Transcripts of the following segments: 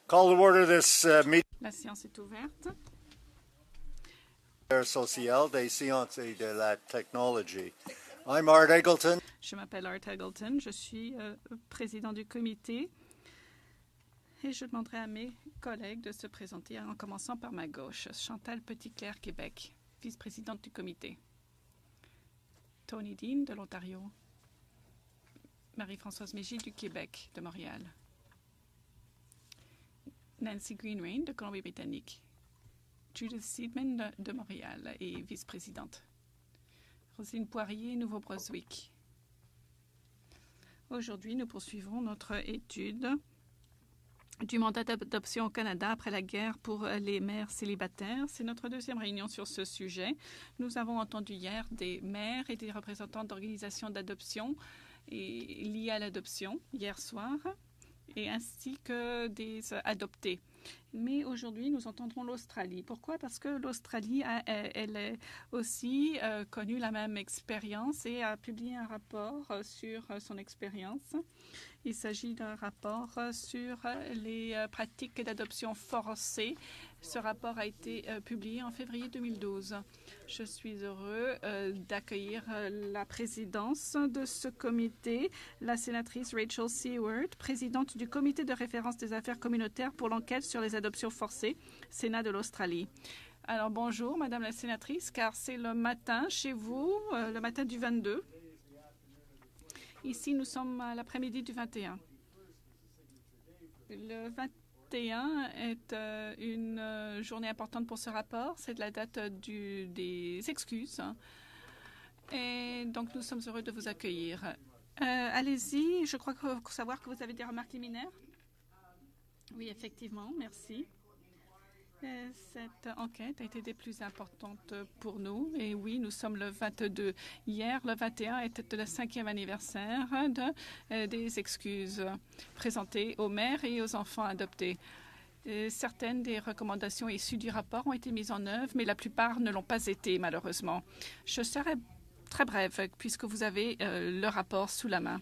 Call to order this meeting La séance est ouverte. sociale des sciences et de la technologie. I'm Art Eggleton. Je m'appelle Art Eggleton. Je suis président du comité et je demanderai à mes collègues de se présenter en commençant par ma gauche. Chantal Petitclerc, Québec, vice-présidente du comité. Tony Dean de l'Ontario. Marie-Françoise Mégy du Québec, de Montréal. Nancy Greenrain de Colombie-Britannique. Judith Seidman de Montréal et vice-présidente. Roselyne Poirier, Nouveau-Brunswick. Aujourd'hui, nous poursuivrons notre étude du mandat d'adoption au Canada après la guerre pour les mères célibataires. C'est notre deuxième réunion sur ce sujet. Nous avons entendu hier des mères et des représentants d'organisations d'adoption liées à l'adoption hier soir, et ainsi que des adoptés. Mais aujourd'hui, nous entendrons l'Australie. Pourquoi? Parce que l'Australie, elle a aussi connu la même expérience et a publié un rapport sur son expérience. Il s'agit d'un rapport sur les pratiques d'adoption forcée. Ce rapport a été publié en février 2012. Je suis heureux d'accueillir la présidence de ce comité, la sénatrice Rachel Seward, présidente du comité de référence des affaires communautaires pour l'enquête sur les adoptions forcées, Sénat de l'Australie. Alors bonjour, Madame la sénatrice, car c'est le matin chez vous, le matin du 22. Ici, nous sommes à l'après-midi du 21. Le 21 est une journée importante pour ce rapport. C'est la date des excuses. Et donc, nous sommes heureux de vous accueillir. Allez-y, je crois qu'il faut savoir que vous avez des remarques liminaires. Oui, effectivement, merci. Cette enquête a été des plus importantes pour nous. Et oui, nous sommes le 22. Hier, le 21 était le 5e anniversaire des excuses présentées aux mères et aux enfants adoptés. Certaines des recommandations issues du rapport ont été mises en œuvre, mais la plupart ne l'ont pas été, malheureusement. Je serai très brève, puisque vous avez le rapport sous la main.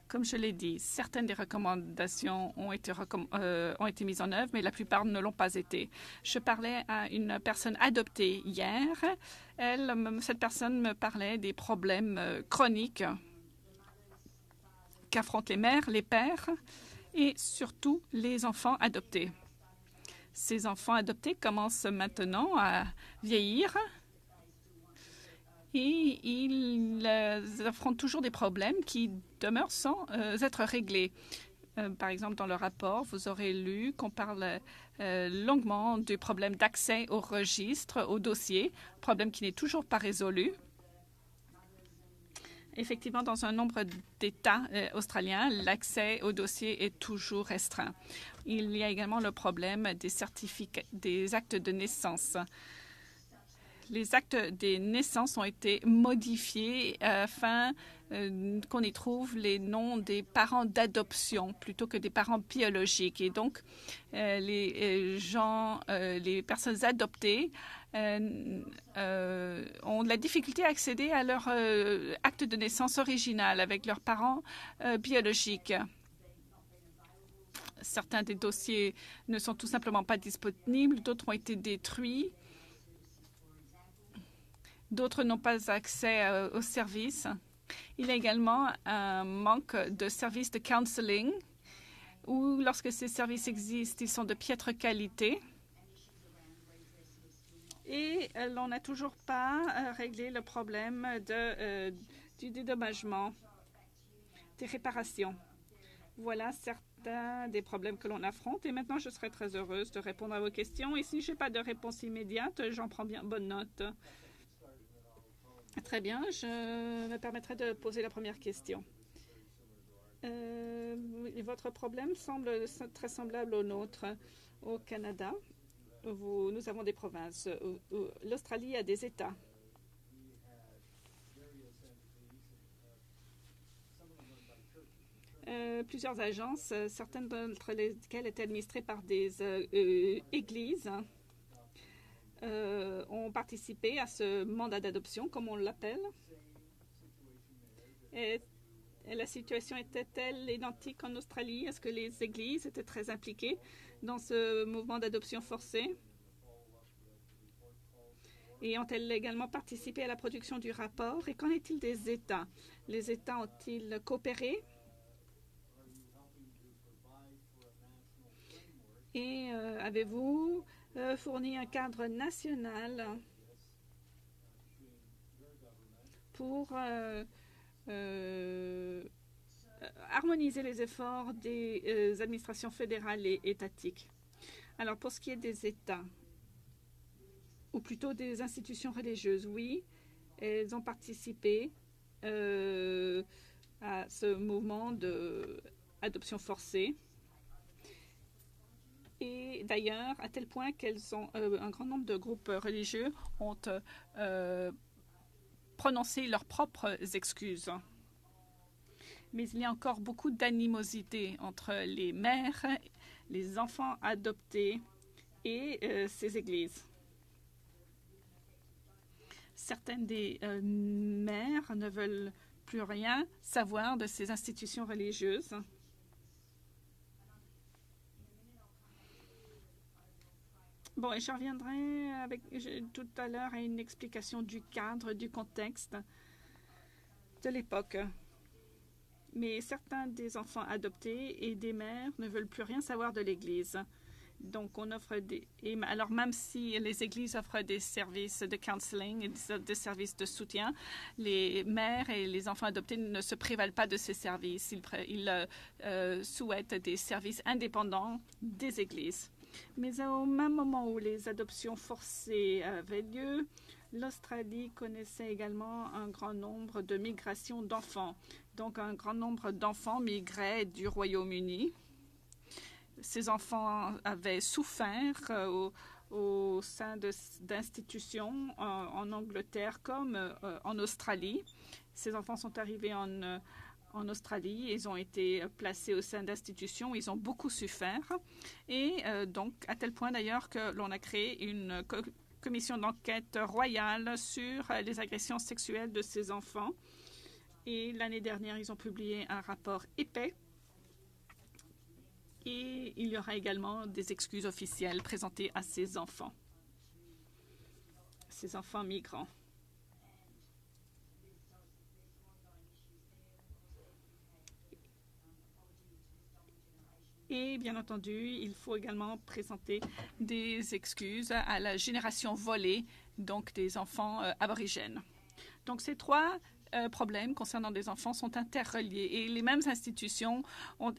Comme je l'ai dit, certaines des recommandations ont été mises en œuvre, mais la plupart ne l'ont pas été. Je parlais à une personne adoptée hier. Cette personne me parlait des problèmes chroniques qu'affrontent les mères, les pères et surtout les enfants adoptés. Ces enfants adoptés commencent maintenant à vieillir. Et ils affrontent toujours des problèmes qui demeurent sans être réglés. Par exemple, dans le rapport, vous aurez lu qu'on parle longuement du problème d'accès au registre, au dossier, problème qui n'est toujours pas résolu. Effectivement, dans un nombre d'États australiens, l'accès au dossier est toujours restreint. Il y a également le problème des actes de naissance. Les actes des naissances ont été modifiés afin qu'on y trouve les noms des parents d'adoption plutôt que des parents biologiques. Et donc, les personnes adoptées ont de la difficulté à accéder à leur acte de naissance original avec leurs parents biologiques. Certains des dossiers ne sont tout simplement pas disponibles, d'autres ont été détruits. D'autres n'ont pas accès aux services. Il y a également un manque de services de counseling où, lorsque ces services existent, ils sont de piètre qualité. Et l'on n'a toujours pas réglé le problème du dédommagement, des réparations. Voilà certains des problèmes que l'on affronte. Et maintenant, je serai très heureuse de répondre à vos questions. Et si je n'ai pas de réponse immédiate, j'en prends bien bonne note. Très bien, je me permettrai de poser la première question. Votre problème semble très semblable au nôtre. Au Canada, nous avons des provinces. L'Australie a des États. Plusieurs agences, certaines d'entre lesquelles étaient administrées par des églises, ont participé à ce mandat d'adoption, comme on l'appelle. la situation était-elle identique en Australie? Est-ce que les églises étaient très impliquées dans ce mouvement d'adoption forcée? Et ont-elles également participé à la production du rapport? Et qu'en est-il des États? Les États ont-ils coopéré? Et avez-vous fourni un cadre national pour harmoniser les efforts des administrations fédérales et étatiques? Alors, pour ce qui est des États, ou plutôt des institutions religieuses, oui, elles ont participé à ce mouvement d'adoption forcée. Et d'ailleurs, à tel point un grand nombre de groupes religieux ont prononcé leurs propres excuses. Mais il y a encore beaucoup d'animosité entre les mères, les enfants adoptés et ces églises. Certaines des mères ne veulent plus rien savoir de ces institutions religieuses. Bon, et je reviendrai tout à l'heure à une explication du cadre, du contexte de l'époque. Mais certains des enfants adoptés et des mères ne veulent plus rien savoir de l'Église. Donc, on offre alors, même si les églises offrent des services de counseling et des services de soutien, les mères et les enfants adoptés ne se prévalent pas de ces services. Ils souhaitent des services indépendants des églises. Mais au même moment où les adoptions forcées avaient lieu, l'Australie connaissait également un grand nombre de migrations d'enfants. Donc, un grand nombre d'enfants migraient du Royaume-Uni. Ces enfants avaient souffert au sein d'institutions en Angleterre comme en Australie. Ces enfants sont arrivés en Australie. Ils ont été placés au sein d'institutions où ils ont beaucoup souffert. Et donc, à tel point d'ailleurs que l'on a créé une commission d'enquête royale sur les agressions sexuelles de ces enfants. Et l'année dernière, ils ont publié un rapport épais. Et il y aura également des excuses officielles présentées à ces enfants migrants. Et bien entendu, il faut également présenter des excuses à la génération volée, donc des enfants aborigènes. Donc ces trois problèmes concernant des enfants sont interreliés et les mêmes institutions ont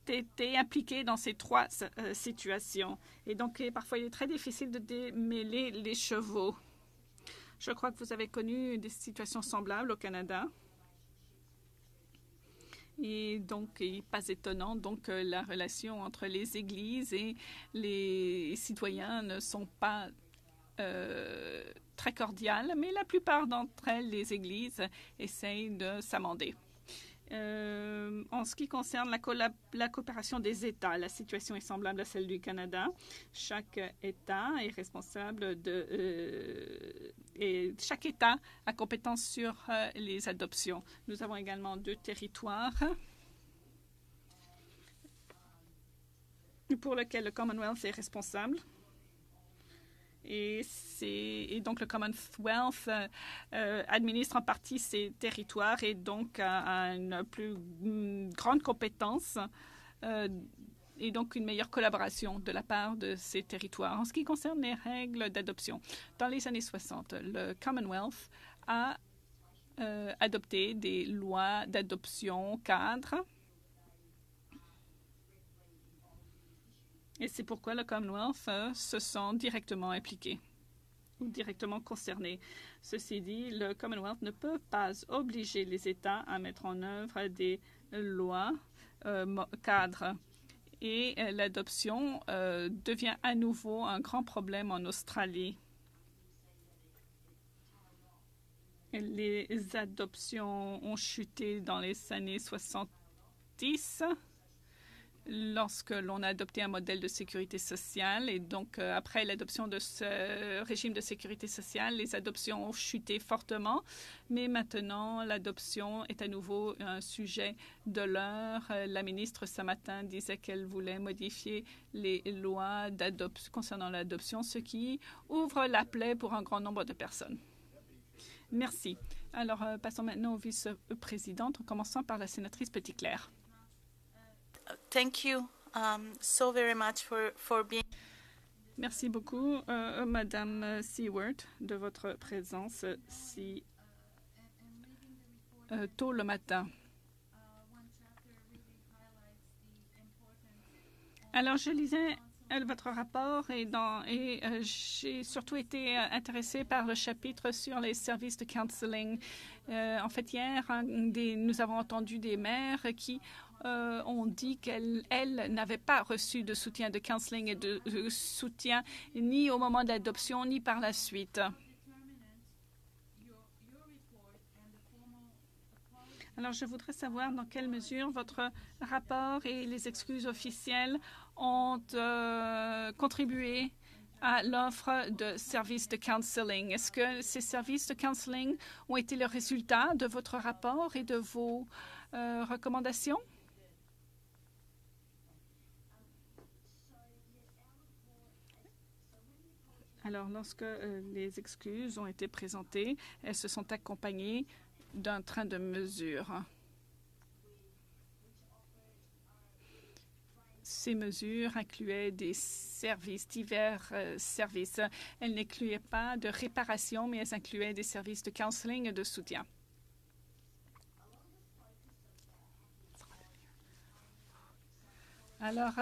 été impliquées dans ces trois situations. Et donc, parfois, il est très difficile de démêler les chevaux. Je crois que vous avez connu des situations semblables au Canada. Et donc, il n'est pas étonnant donc, la relation entre les églises et les citoyens ne sont pas très cordiales, mais la plupart d'entre elles, les églises, essayent de s'amender. En ce qui concerne la coopération des États, la situation est semblable à celle du Canada. Chaque État est responsable et chaque État a compétence sur les adoptions. Nous avons également 2 territoires pour lesquels le Commonwealth est responsable. Et donc, le Commonwealth administre en partie ces territoires et donc a une plus grande compétence et donc une meilleure collaboration de la part de ces territoires. En ce qui concerne les règles d'adoption, dans les années 60, le Commonwealth a adopté des lois d'adoption cadres. Et c'est pourquoi le Commonwealth se sent directement impliqué ou directement concerné. Ceci dit, le Commonwealth ne peut pas obliger les États à mettre en œuvre des lois cadres. Et l'adoption devient à nouveau un grand problème en Australie. Les adoptions ont chuté dans les années 70. lorsque l'on a adopté un modèle de sécurité sociale. Et donc, après l'adoption de ce régime de sécurité sociale, les adoptions ont chuté fortement. Mais maintenant, l'adoption est à nouveau un sujet de l'heure. La ministre, ce matin, disait qu'elle voulait modifier les lois concernant l'adoption, ce qui ouvre la plaie pour un grand nombre de personnes. Merci. Alors, passons maintenant au vice-présidente, en commençant par la sénatrice Petitclerc. Thank you so very much for being. Merci beaucoup, Madame Seward, de votre présence si tôt le matin. Alors, je lisais votre rapport et j'ai surtout été intéressée par le chapitre sur les services de counseling. En fait, hier, nous avons entendu des mères qui ont dit qu'elles n'avaient pas reçu de soutien de counseling et de soutien ni au moment de l'adoption ni par la suite. Alors, je voudrais savoir dans quelle mesure votre rapport et les excuses officielles ont contribué à l'offre de services de counseling. Est-ce que ces services de counseling ont été le résultat de votre rapport et de vos recommandations? Alors, lorsque les excuses ont été présentées, elles se sont accompagnées d'un train de mesures. Ces mesures incluaient des services, divers services. Elles n'incluaient pas de réparation, mais elles incluaient des services de counseling et de soutien. Alors,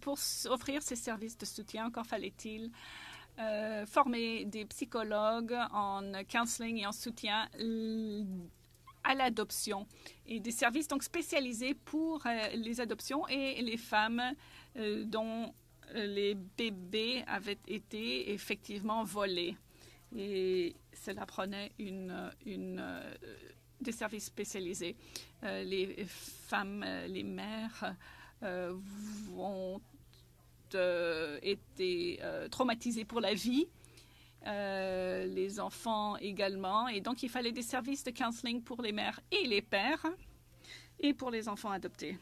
pour offrir ces services de soutien, encore fallait-il former des psychologues en counseling et en soutien à l'adoption et des services donc spécialisés pour les adoptions et les femmes dont les bébés avaient été effectivement volés. Et cela prenait des services spécialisés. Les femmes, les mères ont été traumatisées pour la vie. Les enfants également. Et donc, il fallait des services de counseling pour les mères et les pères et pour les enfants adoptés.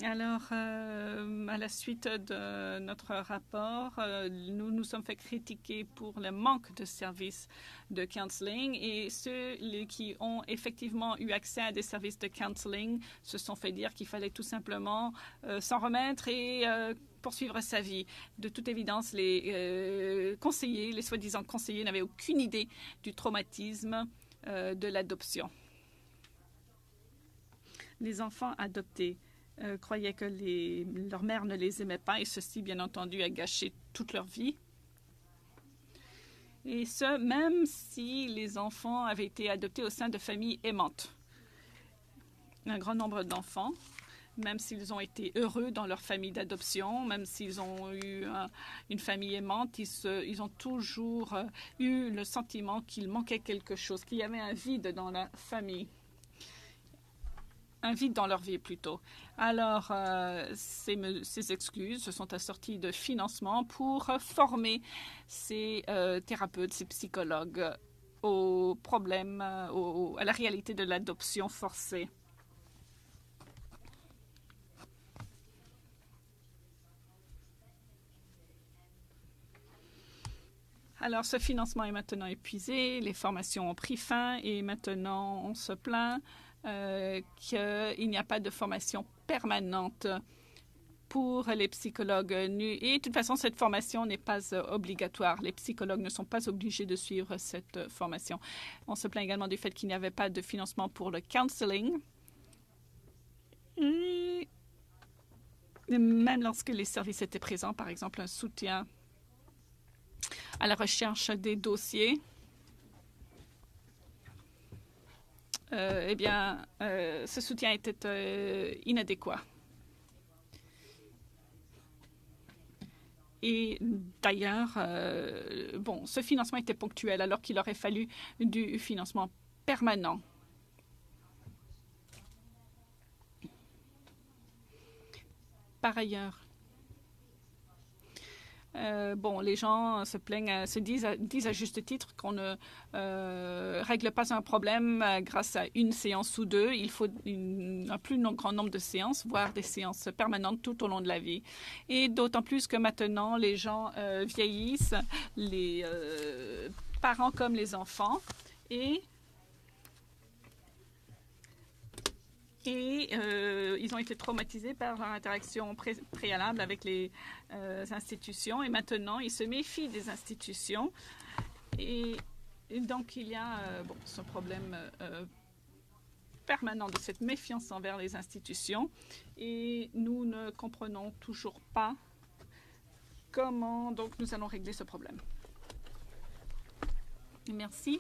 Alors, à la suite de notre rapport, nous nous sommes fait critiquer pour le manque de services de counseling et ceux qui ont effectivement eu accès à des services de counseling se sont fait dire qu'il fallait tout simplement s'en remettre et poursuivre sa vie. De toute évidence, les conseillers, les soi-disant conseillers, n'avaient aucune idée du traumatisme de l'adoption. Les enfants adoptés croyaient que leur mère ne les aimait pas et ceci, bien entendu, a gâché toute leur vie. Et ce, même si les enfants avaient été adoptés au sein de familles aimantes. Un grand nombre d'enfants, même s'ils ont été heureux dans leur famille d'adoption, même s'ils ont eu une famille aimante, ils ont toujours eu le sentiment qu'il manquait quelque chose, qu'il y avait un vide dans la famille. Un vide dans leur vie plutôt. Alors, ces excuses se sont assorties de financement pour former ces thérapeutes, ces psychologues aux problèmes, à la réalité de l'adoption forcée. Alors, ce financement est maintenant épuisé, les formations ont pris fin et maintenant on se plaint qu'il n'y a pas de formation permanente pour les psychologues nus. Et de toute façon, cette formation n'est pas obligatoire. Les psychologues ne sont pas obligés de suivre cette formation. On se plaint également du fait qu'il n'y avait pas de financement pour le counseling. Et même lorsque les services étaient présents, par exemple un soutien à la recherche des dossiers, eh bien, ce soutien était inadéquat. Et d'ailleurs, bon, ce financement était ponctuel alors qu'il aurait fallu du financement permanent. Par ailleurs, bon, les gens se plaignent, disent à juste titre qu'on ne règle pas un problème grâce à une séance ou deux. Il faut un plus grand nombre de séances, voire des séances permanentes tout au long de la vie. Et d'autant plus que maintenant, les gens vieillissent, les parents comme les enfants, et ils ont été traumatisés par leur interaction préalable avec les institutions. Et maintenant, ils se méfient des institutions. Et donc, il y a bon, ce problème permanent de cette méfiance envers les institutions. Et nous ne comprenons toujours pas comment donc nous allons régler ce problème. Merci.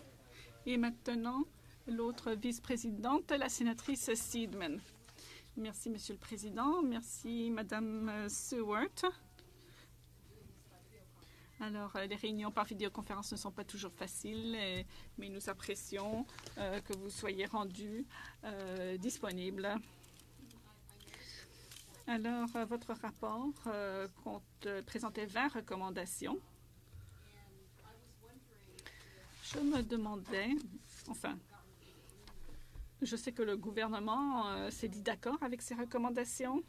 Et maintenant, l'autre vice-présidente, la sénatrice Seidman. Merci, Monsieur le Président. Merci, Madame Stewart. Alors, les réunions par vidéoconférence ne sont pas toujours faciles, mais nous apprécions que vous soyez rendus disponibles. Alors, votre rapport présentait 20 recommandations. Je me demandais, enfin, je sais que le gouvernement s'est dit d'accord avec ces recommandations,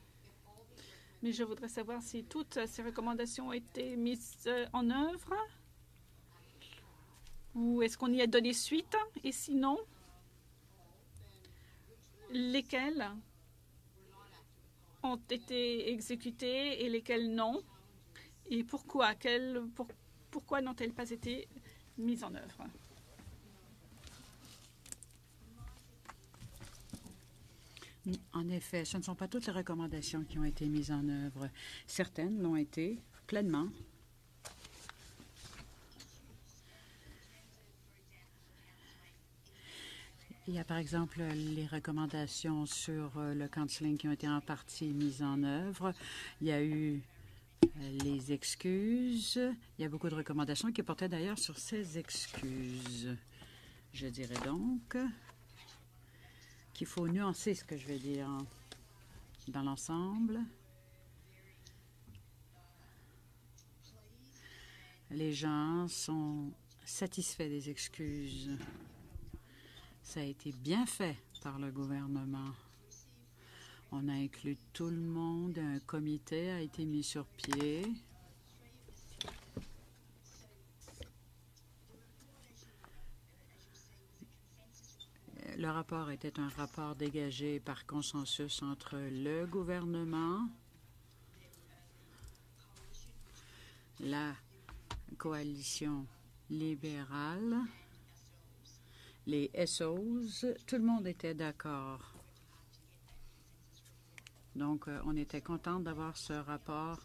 mais je voudrais savoir si toutes ces recommandations ont été mises en œuvre ou est-ce qu'on y a donné suite et sinon, lesquelles ont été exécutées et lesquelles non et pourquoi, pourquoi n'ont-elles pas été mises en œuvre? En effet, ce ne sont pas toutes les recommandations qui ont été mises en œuvre. Certaines l'ont été pleinement. Il y a par exemple les recommandations sur le counseling qui ont été en partie mises en œuvre. Il y a eu les excuses. Il y a beaucoup de recommandations qui portaient d'ailleurs sur ces excuses. Je dirais donc qu'il faut nuancer ce que je vais dire dans l'ensemble. Les gens sont satisfaits des excuses. Ça a été bien fait par le gouvernement. On a inclus tout le monde. Un comité a été mis sur pied. Le rapport était un rapport dégagé par consensus entre le gouvernement, la coalition libérale, les SOs, tout le monde était d'accord. Donc, on était content d'avoir ce rapport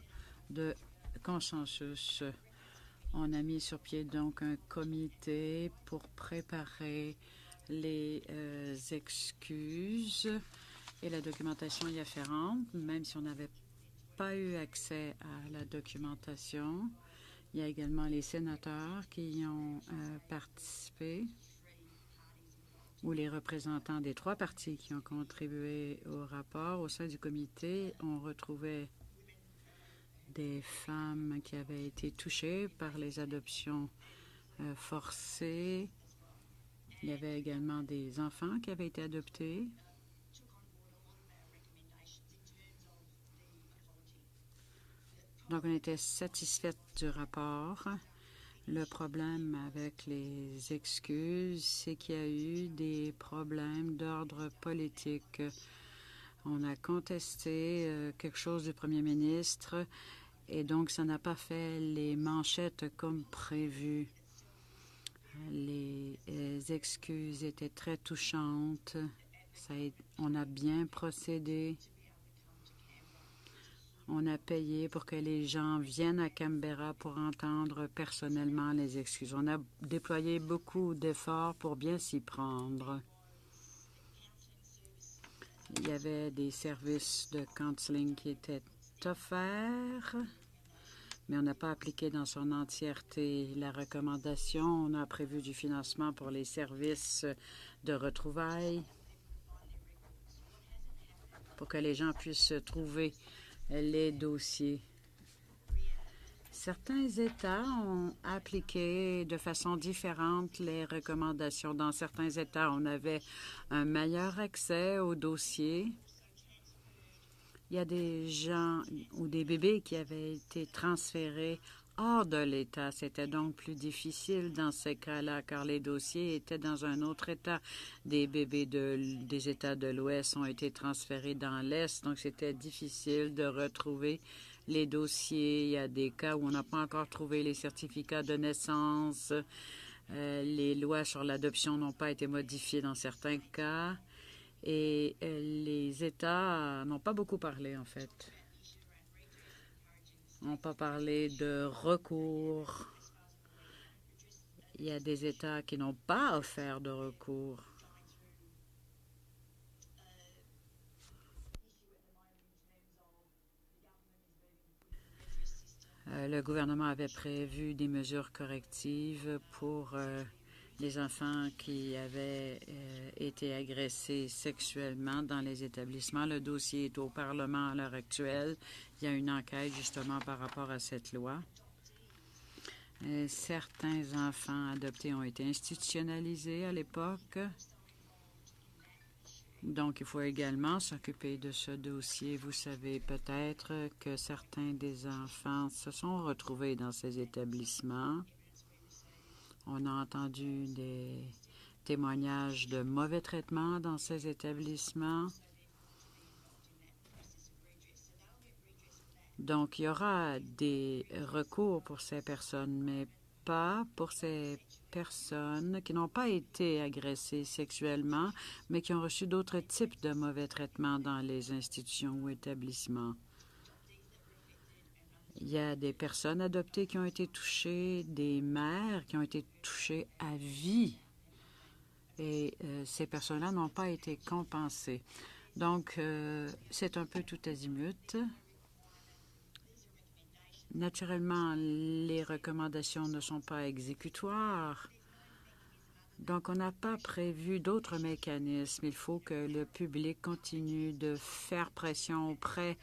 de consensus. On a mis sur pied donc un comité pour préparer les excuses et la documentation y afférente, même si on n'avait pas eu accès à la documentation. Il y a également les sénateurs qui y ont participé ou les représentants des 3 partis qui ont contribué au rapport. Au sein du comité, on retrouvait des femmes qui avaient été touchées par les adoptions forcées. Il y avait également des enfants qui avaient été adoptés. Donc, on était satisfait du rapport. Le problème avec les excuses, c'est qu'il y a eu des problèmes d'ordre politique. On a contesté quelque chose du premier ministre et donc ça n'a pas fait les manchettes comme prévu. Les excuses étaient très touchantes. On a bien procédé. On a payé pour que les gens viennent à Canberra pour entendre personnellement les excuses. On a déployé beaucoup d'efforts pour bien s'y prendre. Il y avait des services de counseling qui étaient offerts mais on n'a pas appliqué dans son entièreté la recommandation. On a prévu du financement pour les services de retrouvailles pour que les gens puissent trouver les dossiers. Certains États ont appliqué de façon différente les recommandations. Dans certains États, on avait un meilleur accès aux dossiers. Il y a des gens ou des bébés qui avaient été transférés hors de l'État. C'était donc plus difficile dans ces cas-là, car les dossiers étaient dans un autre État. Des bébés des États de l'Ouest ont été transférés dans l'Est, donc c'était difficile de retrouver les dossiers. Il y a des cas où on n'a pas encore trouvé les certificats de naissance. Les lois sur l'adoption n'ont pas été modifiées dans certains cas. Et les États n'ont pas beaucoup parlé, en fait. N'ont pas parlé de recours. Il y a des États qui n'ont pas offert de recours. Le gouvernement avait prévu des mesures correctives pour les enfants qui avaient été agressés sexuellement dans les établissements. Le dossier est au Parlement à l'heure actuelle. Il y a une enquête justement par rapport à cette loi. Certains enfants adoptés ont été institutionnalisés à l'époque. Donc, il faut également s'occuper de ce dossier. Vous savez peut-être que certains des enfants se sont retrouvés dans ces établissements. On a entendu des témoignages de mauvais traitements dans ces établissements. Donc, il y aura des recours pour ces personnes, mais pas pour ces personnes qui n'ont pas été agressées sexuellement, mais qui ont reçu d'autres types de mauvais traitements dans les institutions ou établissements. Il y a des personnes adoptées qui ont été touchées, des mères qui ont été touchées à vie, et ces personnes-là n'ont pas été compensées. Donc, c'est un peu tout azimut. Naturellement, les recommandations ne sont pas exécutoires. Donc, on n'a pas prévu d'autres mécanismes. Il faut que le public continue de faire pression auprès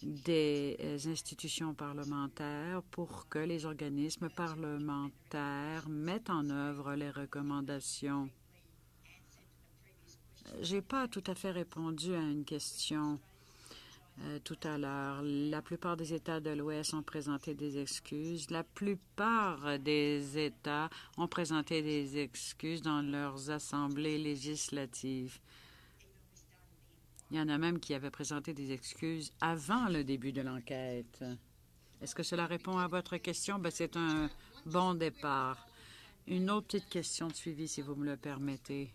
des institutions parlementaires pour que les organismes parlementaires mettent en œuvre les recommandations. Je n'ai pas tout à fait répondu à une question tout à l'heure. La plupart des États de l'Ouest ont présenté des excuses. La plupart des États ont présenté des excuses dans leurs assemblées législatives. Il y en a même qui avaient présenté des excuses avant le début de l'enquête. Est-ce que cela répond à votre question? Bien, c'est un bon départ. Une autre petite question de suivi, si vous me le permettez.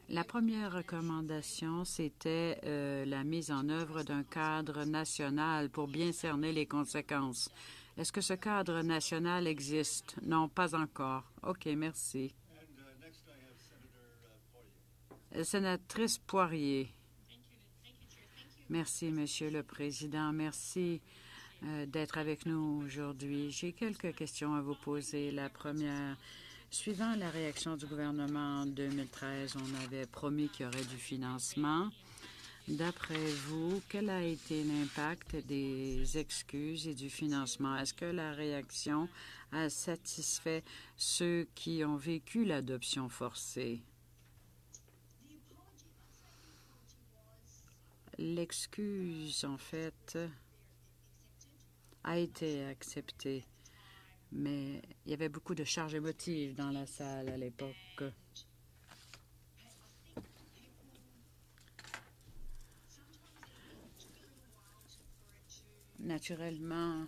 La première recommandation, c'était la mise en œuvre d'un cadre national pour bien cerner les conséquences. Est-ce que ce cadre national existe? Non, pas encore. OK, merci. Sénatrice Poirier. Merci, Monsieur le Président. Merci d'être avec nous aujourd'hui. J'ai quelques questions à vous poser. La première, suivant la réaction du gouvernement en 2013, on avait promis qu'il y aurait du financement. D'après vous, quel a été l'impact des excuses et du financement? Est-ce que la réaction a satisfait ceux qui ont vécu l'adoption forcée? L'excuse, en fait, a été acceptée, mais il y avait beaucoup de charges émotives dans la salle à l'époque. Naturellement,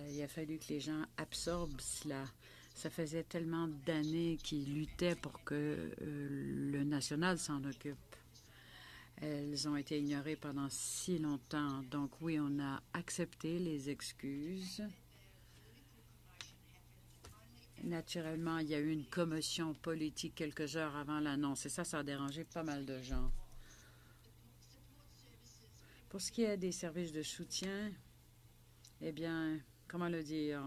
il a fallu que les gens absorbent cela. Ça faisait tellement d'années qu'ils luttaient pour que le national s'en occupe. Elles ont été ignorées pendant si longtemps. Donc oui, on a accepté les excuses. Naturellement, il y a eu une commotion politique quelques heures avant l'annonce et ça a dérangé pas mal de gens. Pour ce qui est des services de soutien, eh bien, comment le dire?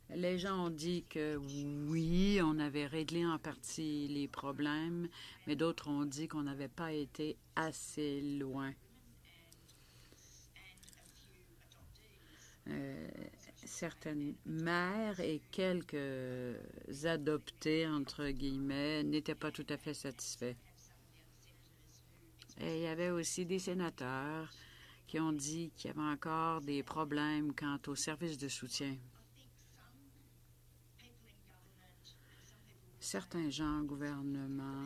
Les gens ont dit que oui, on avait réglé en partie les problèmes, mais d'autres ont dit qu'on n'avait pas été assez loin. Certaines mères et quelques adoptés, entre guillemets, n'étaient pas tout à fait satisfaits. Et il y avait aussi des sénateurs qui ont dit qu'il y avait encore des problèmes quant aux services de soutien. Certains gens au gouvernement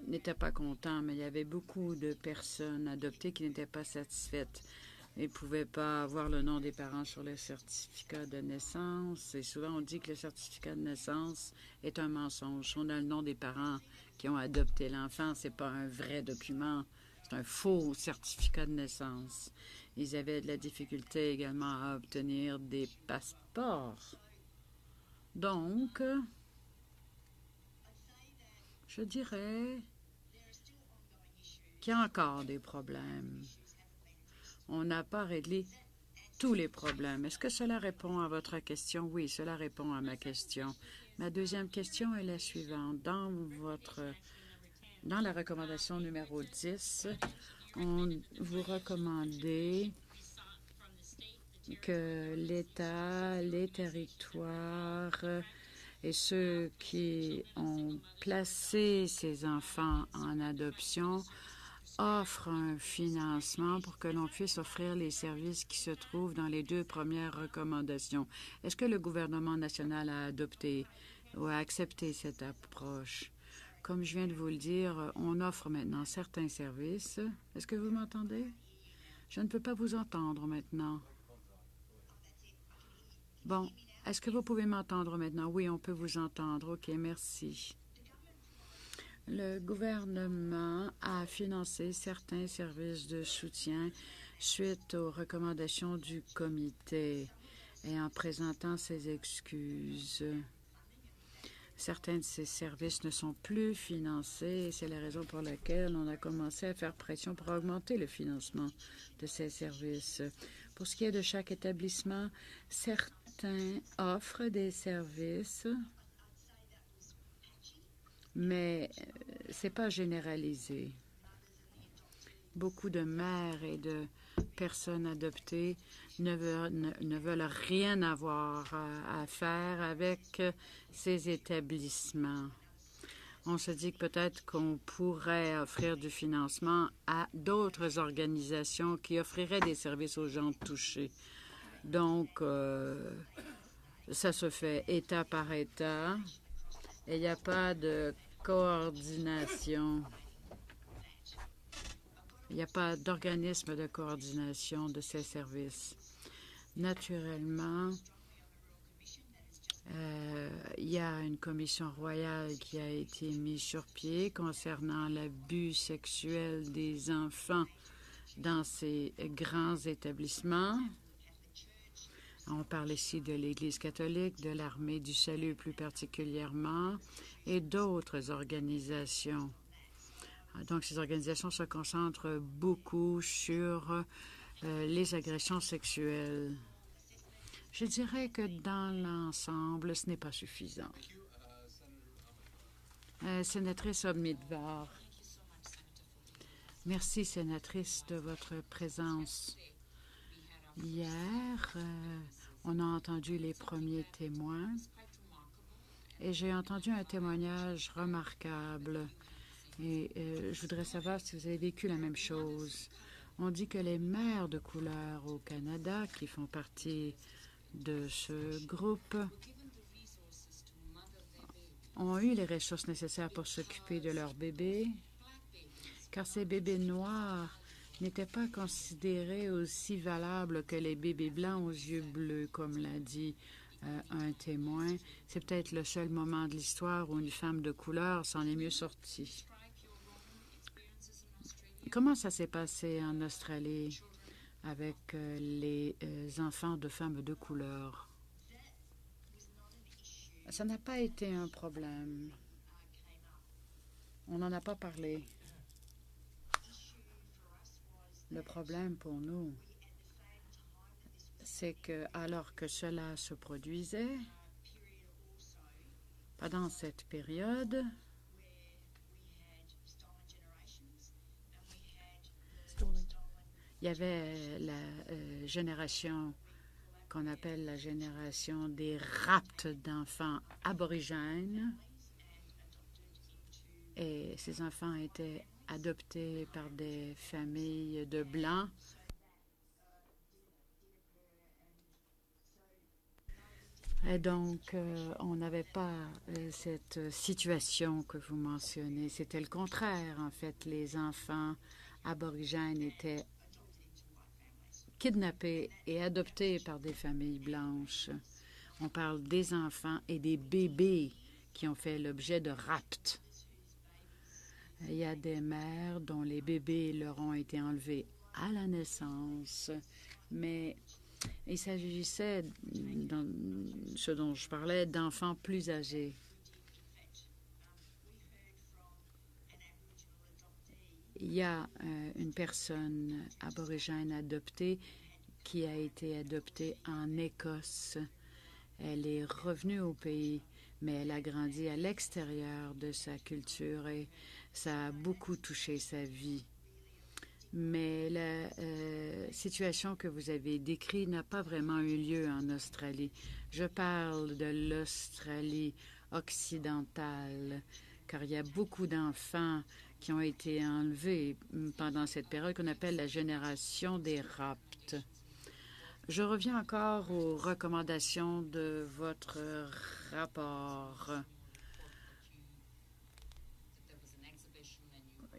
n'étaient pas contents, mais il y avait beaucoup de personnes adoptées qui n'étaient pas satisfaites. Ils ne pouvaient pas avoir le nom des parents sur le certificat de naissance. Et souvent, on dit que le certificat de naissance est un mensonge. On a le nom des parents qui ont adopté l'enfant. Ce n'est pas un vrai document. C'est un faux certificat de naissance. Ils avaient de la difficulté également à obtenir des passeports. Donc, je dirais qu'il y a encore des problèmes. On n'a pas réglé tous les problèmes. Est-ce que cela répond à votre question? Oui, cela répond à ma question. Ma deuxième question est la suivante. Dans la recommandation numéro 10, vous recommandez que l'État, les territoires et ceux qui ont placé ces enfants en adoption offre un financement pour que l'on puisse offrir les services qui se trouvent dans les 2 premières recommandations. Est-ce que le gouvernement national a adopté ou a accepté cette approche? Comme je viens de vous le dire, on offre maintenant certains services. Est-ce que vous m'entendez? Je ne peux pas vous entendre maintenant. Bon, est-ce que vous pouvez m'entendre maintenant? Oui, on peut vous entendre. OK, merci. Le gouvernement a financé certains services de soutien suite aux recommandations du comité et en présentant ses excuses. Certains de ces services ne sont plus financés et c'est la raison pour laquelle on a commencé à faire pression pour augmenter le financement de ces services. Pour ce qui est de chaque établissement, certains offrent des services, mais ce n'est pas généralisé. Beaucoup de mères et de personnes adoptées ne veulent rien avoir à faire avec ces établissements. On se dit que peut-être qu'on pourrait offrir du financement à d'autres organisations qui offriraient des services aux gens touchés. Donc, ça se fait État par État. Et il n'y a pas de coordination. Il n'y a pas d'organisme de coordination de ces services. Naturellement, il y a une commission royale qui a été mise sur pied concernant l'abus sexuel des enfants dans ces grands établissements. On parle ici de l'Église catholique, de l'Armée du Salut plus particulièrement, et d'autres organisations. Donc, ces organisations se concentrent beaucoup sur les agressions sexuelles. Je dirais que dans l'ensemble, ce n'est pas suffisant. Sénatrice Omidvar. Merci, sénatrice, de votre présence. Hier, on a entendu les premiers témoins et j'ai entendu un témoignage remarquable. Et je voudrais savoir si vous avez vécu la même chose. On dit que les mères de couleur au Canada, qui font partie de ce groupe, ont eu les ressources nécessaires pour s'occuper de leurs bébés, car ces bébés noirs n'étaient pas considérés aussi valables que les bébés blancs aux yeux bleus, comme l'a dit un témoin. C'est peut-être le seul moment de l'histoire où une femme de couleur s'en est mieux sortie. Comment ça s'est passé en Australie avec les enfants de femmes de couleur? Ça n'a pas été un problème. On n'en a pas parlé. Le problème pour nous, c'est que alors que cela se produisait, pendant cette période, il y avait la génération qu'on appelle la génération des rapts d'enfants aborigènes. Et ces enfants étaient adoptés par des familles de Blancs. Et donc, on n'avait pas cette situation que vous mentionnez. C'était le contraire. En fait, les enfants aborigènes étaient kidnappés et adoptés par des familles blanches. On parle des enfants et des bébés qui ont fait l'objet de rapts. Il y a des mères dont les bébés leur ont été enlevés à la naissance, mais il s'agissait, dans ce dont je parlais, d'enfants plus âgés. Il y a une personne aborigène adoptée qui a été adoptée en Écosse. Elle est revenue au pays, mais elle a grandi à l'extérieur de sa culture et ça a beaucoup touché sa vie. Mais la situation que vous avez décrite n'a pas vraiment eu lieu en Australie. Je parle de l'Australie occidentale, car il y a beaucoup d'enfants qui ont été enlevés pendant cette période qu'on appelle la génération des rapts. Je reviens encore aux recommandations de votre rapport.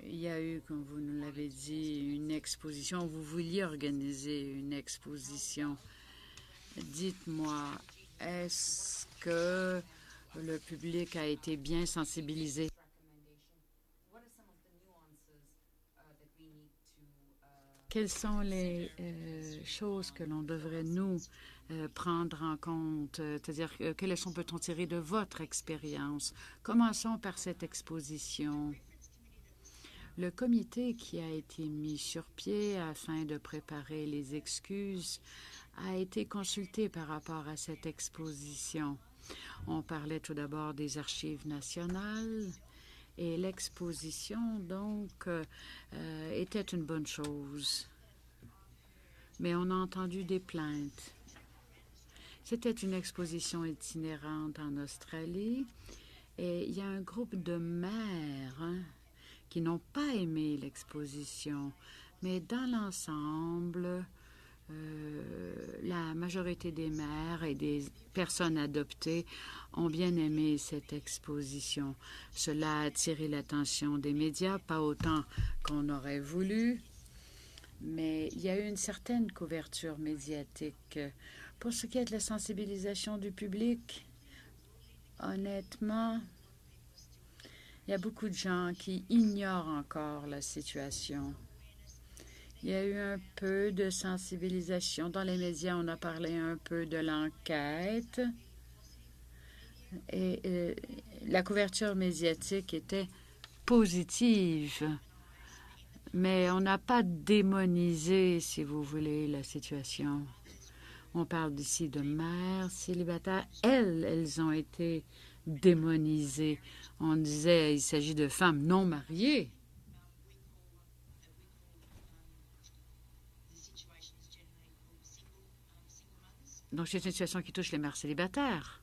Il y a eu, comme vous nous l'avez dit, une exposition. Vous vouliez organiser une exposition. Dites-moi, est-ce que le public a été bien sensibilisé? Quelles sont les choses que l'on devrait nous prendre en compte? C'est-à-dire, quelles leçons peut-on tirer de votre expérience? Commençons par cette exposition. Le comité qui a été mis sur pied afin de préparer les excuses a été consulté par rapport à cette exposition. On parlait tout d'abord des archives nationales et l'exposition, donc, était une bonne chose. Mais on a entendu des plaintes. C'était une exposition itinérante en Australie et il y a un groupe de mères qui n'ont pas aimé l'exposition. Mais dans l'ensemble, la majorité des mères et des personnes adoptées ont bien aimé cette exposition. Cela a attiré l'attention des médias, pas autant qu'on aurait voulu, mais il y a eu une certaine couverture médiatique. Pour ce qui est de la sensibilisation du public, honnêtement, il y a beaucoup de gens qui ignorent encore la situation. Il y a eu un peu de sensibilisation. Dans les médias, on a parlé un peu de l'enquête. Et la couverture médiatique était positive. Mais on n'a pas démonisé, si vous voulez, la situation. On parle ici de mères célibataires. Elles ont été démonisées. On disait qu'il s'agit de femmes non mariées. Donc, c'est une situation qui touche les mères célibataires.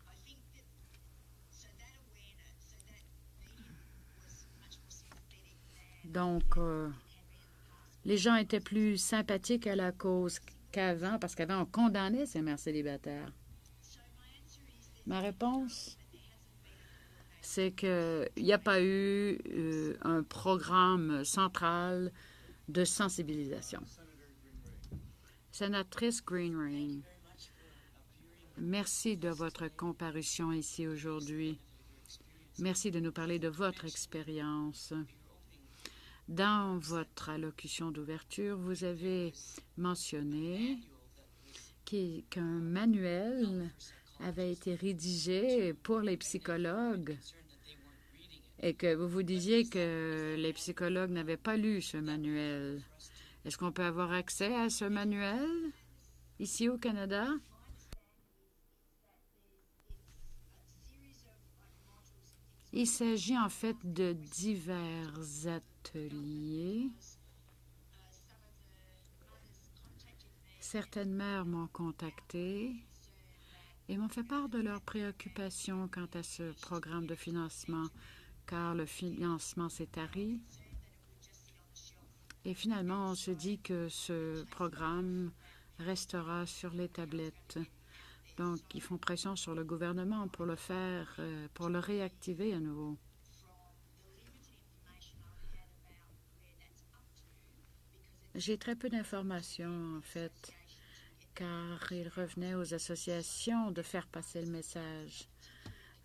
Donc, les gens étaient plus sympathiques à la cause qu'avant, parce qu'avant, on condamnait ces mères célibataires. Ma réponse, c'est qu'il n'y a pas eu un programme central de sensibilisation. Sénatrice Greenring, merci de votre comparution ici aujourd'hui. Merci de nous parler de votre expérience. Dans votre allocution d'ouverture, vous avez mentionné qu'un manuel avait été rédigé pour les psychologues et que vous vous disiez que les psychologues n'avaient pas lu ce manuel. Est-ce qu'on peut avoir accès à ce manuel ici au Canada? Il s'agit en fait de divers ateliers. Certaines mères m'ont contacté et m'ont fait part de leurs préoccupations quant à ce programme de financement, car le financement s'est tari. Et finalement, on se dit que ce programme restera sur les tablettes. Donc, ils font pression sur le gouvernement pour le faire, pour le réactiver à nouveau. J'ai très peu d'informations, en fait, car il revenait aux associations de faire passer le message.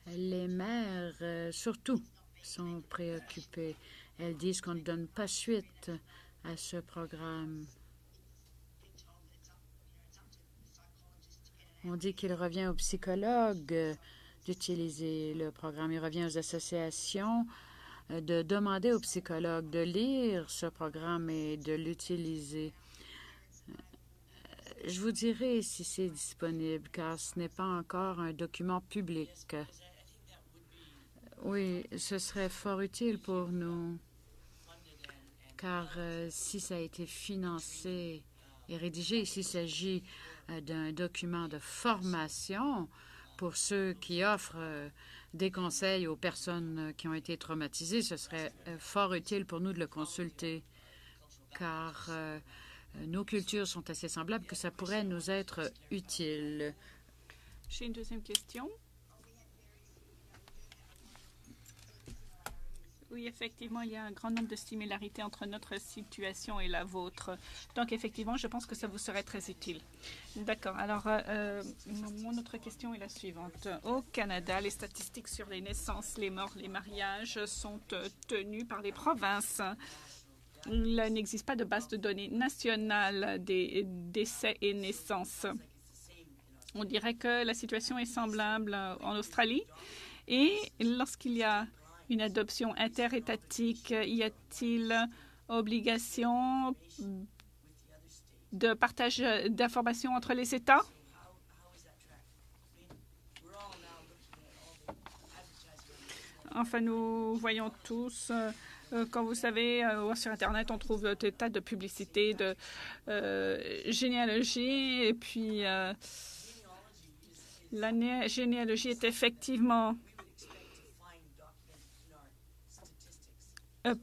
Les mères, surtout, sont préoccupées. Elles disent qu'on ne donne pas suite à ce programme. On dit qu'il revient aux psychologues d'utiliser le programme. Il revient aux associations de demander aux psychologues de lire ce programme et de l'utiliser. Je vous dirai si c'est disponible, car ce n'est pas encore un document public. Oui, ce serait fort utile pour nous, car si ça a été financé et rédigé, s'il s'agit d'un document de formation pour ceux qui offrent des conseils aux personnes qui ont été traumatisées, ce serait fort utile pour nous de le consulter, car nos cultures sont assez semblables que ça pourrait nous être utile. J'ai une deuxième question. Oui, effectivement, il y a un grand nombre de similarités entre notre situation et la vôtre. Donc, effectivement, je pense que ça vous serait très utile. D'accord. Alors, mon autre question est la suivante. Au Canada, les statistiques sur les naissances, les morts, les mariages sont tenues par les provinces. Il n'existe pas de base de données nationale des décès et naissances. On dirait que la situation est semblable en Australie. Et lorsqu'il y a une adoption interétatique, y a-t-il obligation de partage d'informations entre les États? Enfin, nous voyons tous, quand vous savez, sur Internet, on trouve des tas de publicités de généalogie. Et puis, la généalogie est effectivement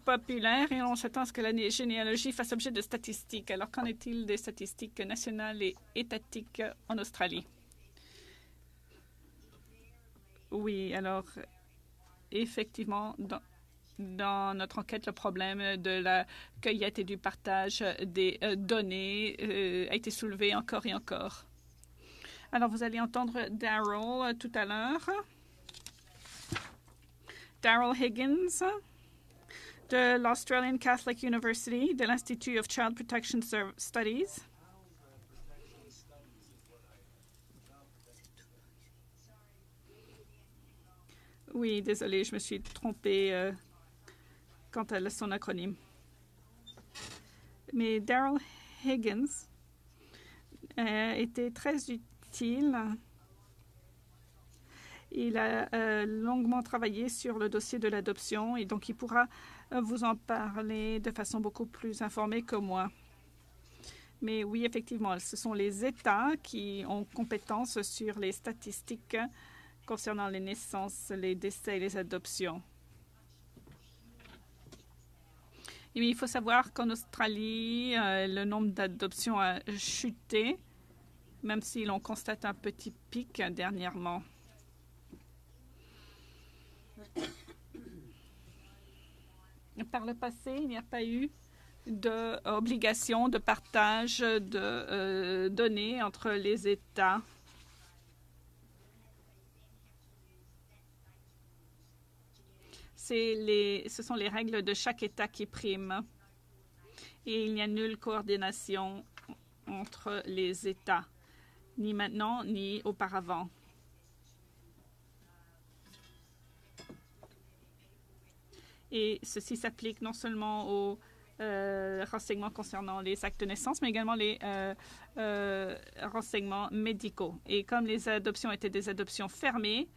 populaire et on s'attend à ce que la généalogie fasse objet de statistiques. Alors, qu'en est-il des statistiques nationales et étatiques en Australie? Oui, alors, effectivement, dans notre enquête, le problème de la cueillette et du partage des données a été soulevé encore et encore. Alors, vous allez entendre Daryl tout à l'heure. Daryl Higgins de l'Australian Catholic University, de l'Institut of Child Protection Studies. Oui, désolé, je me suis trompée quant à son acronyme. Mais Daryl Higgins était très utile. Il a longuement travaillé sur le dossier de l'adoption et donc il pourra vous en parler de façon beaucoup plus informée que moi. Mais oui, effectivement, ce sont les États qui ont compétence sur les statistiques concernant les naissances, les décès et les adoptions. Et il faut savoir qu'en Australie, le nombre d'adoptions a chuté, même si l'on constate un petit pic dernièrement. Par le passé, il n'y a pas eu d'obligation de partage de données entre les États. Ce sont les règles de chaque État qui priment. Et il n'y a nulle coordination entre les États, ni maintenant, ni auparavant. Et ceci s'applique non seulement aux renseignements concernant les actes de naissance, mais également les renseignements médicaux. Et comme les adoptions étaient des adoptions fermées,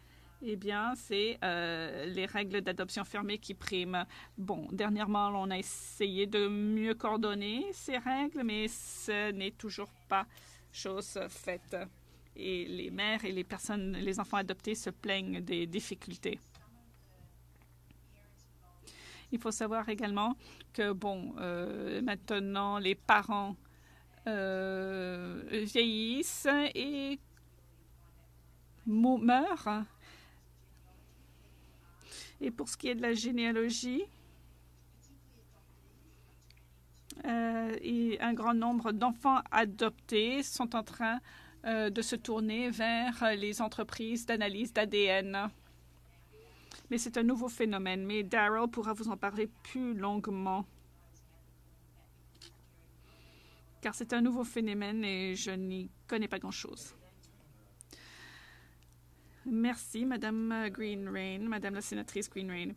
eh bien, c'est les règles d'adoption fermée qui priment. Bon, dernièrement, on a essayé de mieux coordonner ces règles, mais ce n'est toujours pas chose faite. Et les mères et les enfants adoptés se plaignent des difficultés. Il faut savoir également que, bon, maintenant, les parents vieillissent et meurent. Et pour ce qui est de la généalogie, un grand nombre d'enfants adoptés sont en train de se tourner vers les entreprises d'analyse d'ADN. Mais c'est un nouveau phénomène. Mais Daryl pourra vous en parler plus longuement. Car c'est un nouveau phénomène et je n'y connais pas grand-chose. Merci, Madame Greenrain, Madame la sénatrice Greenrain.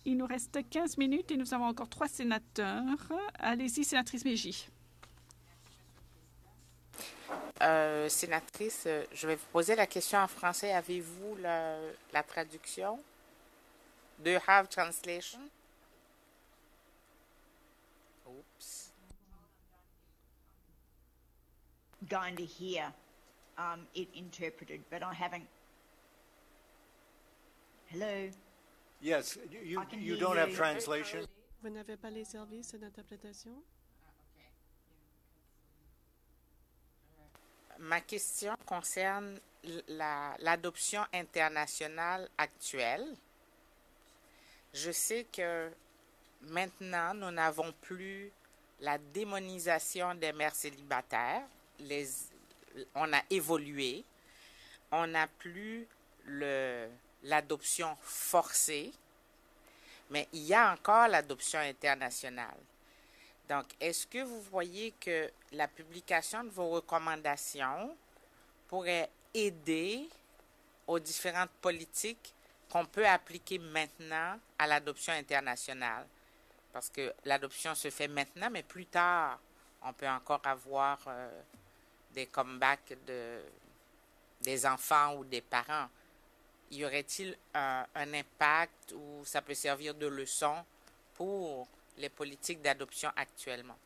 Il nous reste 15 minutes et nous avons encore 3 sénateurs. Allez-y, sénatrice Mégy. Sénatrice, je vais vous poser la question en français. Avez-vous la traduction? Do you have translation? Oops. Going to hear it interpreted, but I haven't. Hello? Yes, you don't have translation? Vous n'avez pas les services d'interprétation? Ma question concerne l'adoption internationale actuelle. Je sais que maintenant, nous n'avons plus la démonisation des mères célibataires. On a évolué. On n'a plus l'adoption forcée, mais il y a encore l'adoption internationale. Donc, est-ce que vous voyez que la publication de vos recommandations pourrait aider aux différentes politiques qu'on peut appliquer maintenant à l'adoption internationale? Parce que l'adoption se fait maintenant, mais plus tard, on peut encore avoir des comebacks des enfants ou des parents. Y aurait-il un impact ou ça peut servir de leçon pour les politiques d'adoption actuellement?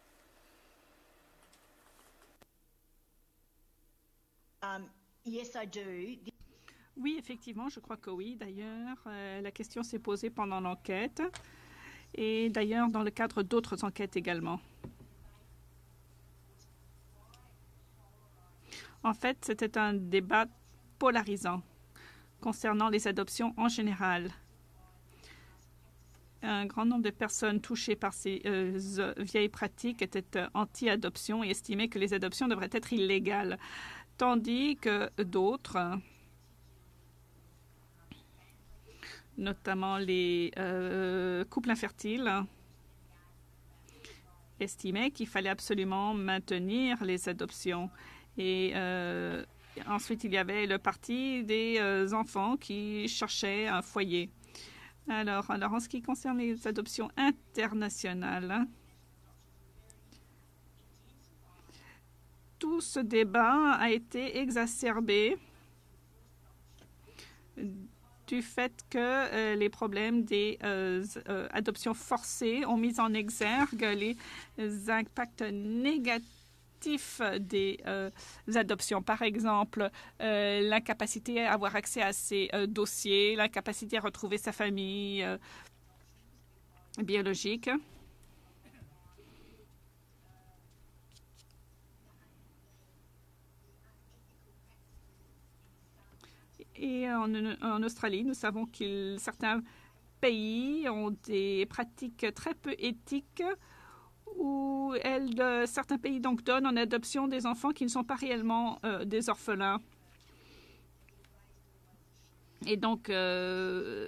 Yes, I do. Oui, effectivement, je crois que oui. D'ailleurs, la question s'est posée pendant l'enquête et d'ailleurs dans le cadre d'autres enquêtes également. En fait, c'était un débat polarisant concernant les adoptions en général. Un grand nombre de personnes touchées par ces vieilles pratiques étaient anti-adoption et estimaient que les adoptions devraient être illégales, tandis que d'autres, notamment les couples infertiles, estimaient qu'il fallait absolument maintenir les adoptions. Et ensuite, il y avait le parti des enfants qui cherchaient un foyer. Alors, en ce qui concerne les adoptions internationales, tout ce débat a été exacerbé du fait que les problèmes des adoptions forcées ont mis en exergue les impacts négatifs des adoptions. Par exemple, l'incapacité à avoir accès à ces dossiers, l'incapacité à retrouver sa famille biologique. Et en Australie, nous savons que certains pays ont des pratiques très peu éthiques où certains pays donc donnent en adoption des enfants qui ne sont pas réellement des orphelins. Et donc,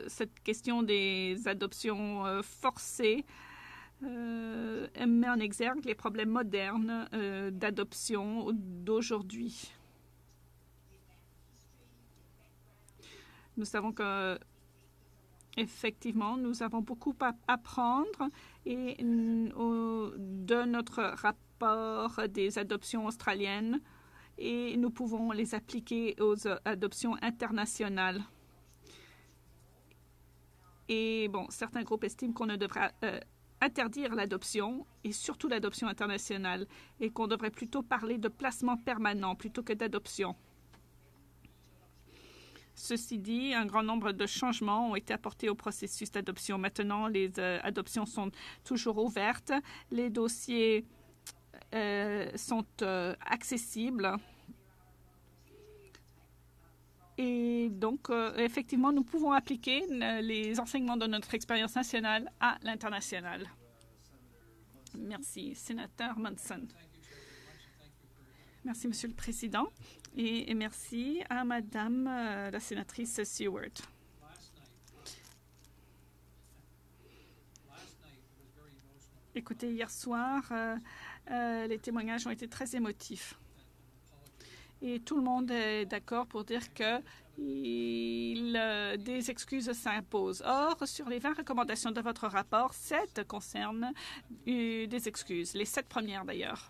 cette question des adoptions forcées met en exergue les problèmes modernes d'adoption d'aujourd'hui. Nous savons que Effectivement, nous avons beaucoup à apprendre et de notre rapport des adoptions australiennes et nous pouvons les appliquer aux adoptions internationales. Et bon, certains groupes estiment qu'on ne devrait interdire l'adoption et surtout l'adoption internationale et qu'on devrait plutôt parler de placement permanent plutôt que d'adoption. Ceci dit, un grand nombre de changements ont été apportés au processus d'adoption. Maintenant, les adoptions sont toujours ouvertes. Les dossiers sont accessibles. Et donc, effectivement, nous pouvons appliquer les enseignements de notre expérience nationale à l'international. Merci, sénateur Munson. Merci, Monsieur le Président. Et merci à Madame la sénatrice Seward. Écoutez, hier soir, les témoignages ont été très émotifs. Et tout le monde est d'accord pour dire que des excuses s'imposent. Or, sur les 20 recommandations de votre rapport, 7 concernent des excuses, les 7 premières d'ailleurs.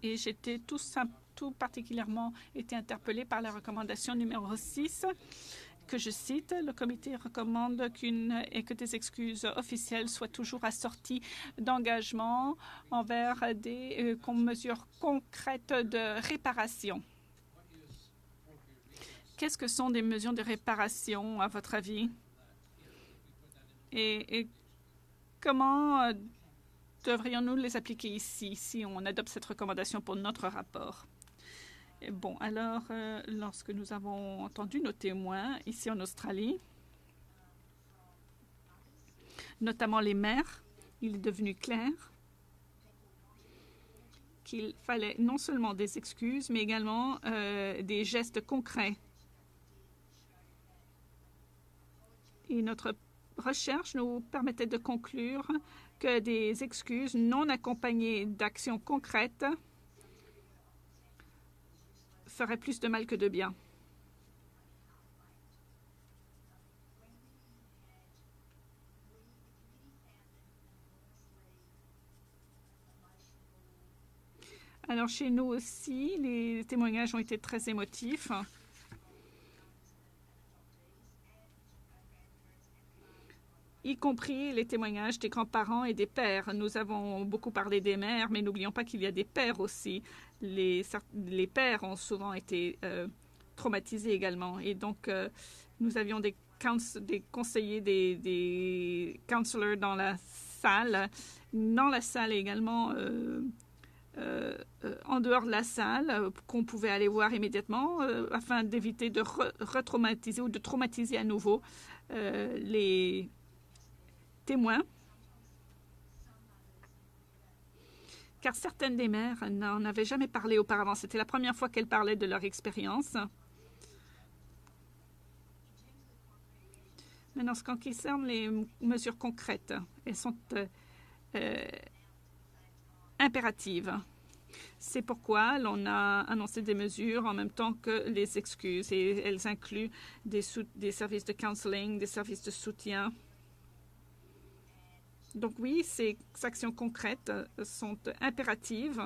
Et j'étais tout particulièrement été interpellée par la recommandation numéro 6, que je cite, « Le comité recommande que des excuses officielles soient toujours assorties d'engagements envers des mesures concrètes de réparation. » Qu'est-ce que sont des mesures de réparation, à votre avis? Et comment devrions-nous les appliquer ici, si on adopte cette recommandation pour notre rapport? Bon, alors, lorsque nous avons entendu nos témoins ici en Australie, notamment les maires, il est devenu clair qu'il fallait non seulement des excuses, mais également des gestes concrets. Et notre recherche nous permettait de conclure que des excuses non accompagnées d'actions concrètes ferait plus de mal que de bien. Alors, chez nous aussi, les témoignages ont été très émotifs. Y compris les témoignages des grands-parents et des pères. Nous avons beaucoup parlé des mères, mais n'oublions pas qu'il y a des pères aussi. Les pères ont souvent été traumatisés également. Et donc, nous avions des conseillers, des counselors dans la salle. Dans la salle également, en dehors de la salle, qu'on pouvait aller voir immédiatement afin d'éviter de retraumatiser ou de traumatiser à nouveau les témoins, car certaines des mères n'en avaient jamais parlé auparavant. C'était la première fois qu'elles parlaient de leur expérience. Maintenant, ce qui concerne les mesures concrètes, elles sont impératives. C'est pourquoi l'on a annoncé des mesures en même temps que les excuses, et elles incluent des services de counseling, des services de soutien. Donc oui, ces actions concrètes sont impératives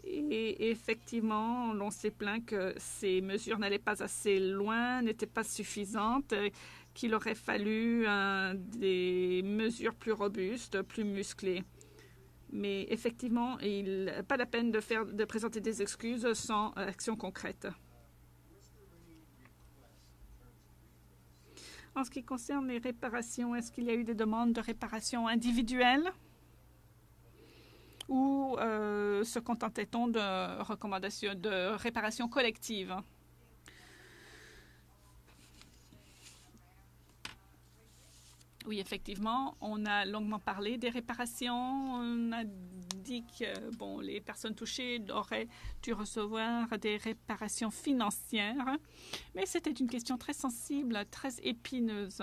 et effectivement, l'on s'est plaint que ces mesures n'allaient pas assez loin, n'étaient pas suffisantes, qu'il aurait fallu des mesures plus robustes, plus musclées. Mais effectivement, il n'est pas la peine de présenter des excuses sans action concrète. En ce qui concerne les réparations, est-ce qu'il y a eu des demandes de réparation individuelles ou se contentait-on de recommandations de réparation collective? Oui, effectivement, on a longuement parlé des réparations. On a dit que bon, les personnes touchées auraient dû recevoir des réparations financières, mais c'était une question très sensible, très épineuse.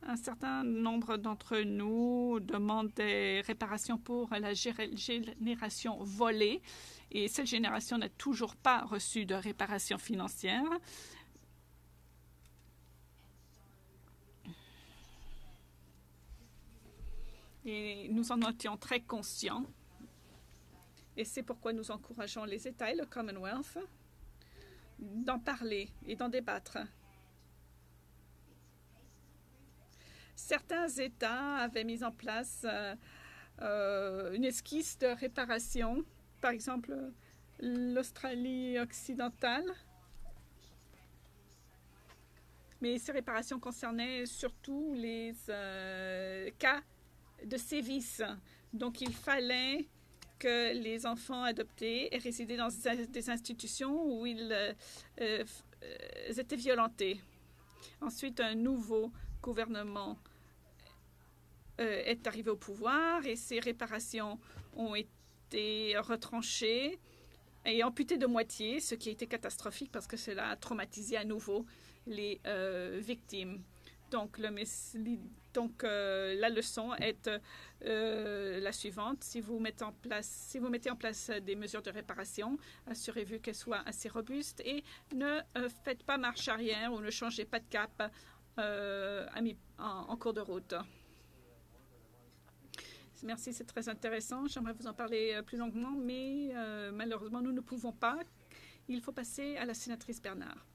Un certain nombre d'entre nous demandent des réparations pour la génération volée, et cette génération n'a toujours pas reçu de réparation financière. Et nous en étions très conscients. Et c'est pourquoi nous encourageons les États et le Commonwealth d'en parler et d'en débattre. Certains États avaient mis en place une esquisse de réparation, par exemple l'Australie occidentale. Mais ces réparations concernaient surtout les cas de sévices. Donc, il fallait que les enfants adoptés aient résidé dans des institutions où ils étaient violentés. Ensuite, un nouveau gouvernement est arrivé au pouvoir et ces réparations ont été retranchées et amputées de moitié, ce qui a été catastrophique parce que cela a traumatisé à nouveau les victimes. Donc, la leçon est la suivante. Si vous mettez en place des mesures de réparation, assurez-vous qu'elles soient assez robustes et ne faites pas marche arrière ou ne changez pas de cap en cours de route. Merci, c'est très intéressant. J'aimerais vous en parler plus longuement, mais malheureusement, nous ne pouvons pas. Il faut passer à la sénatrice Bernard.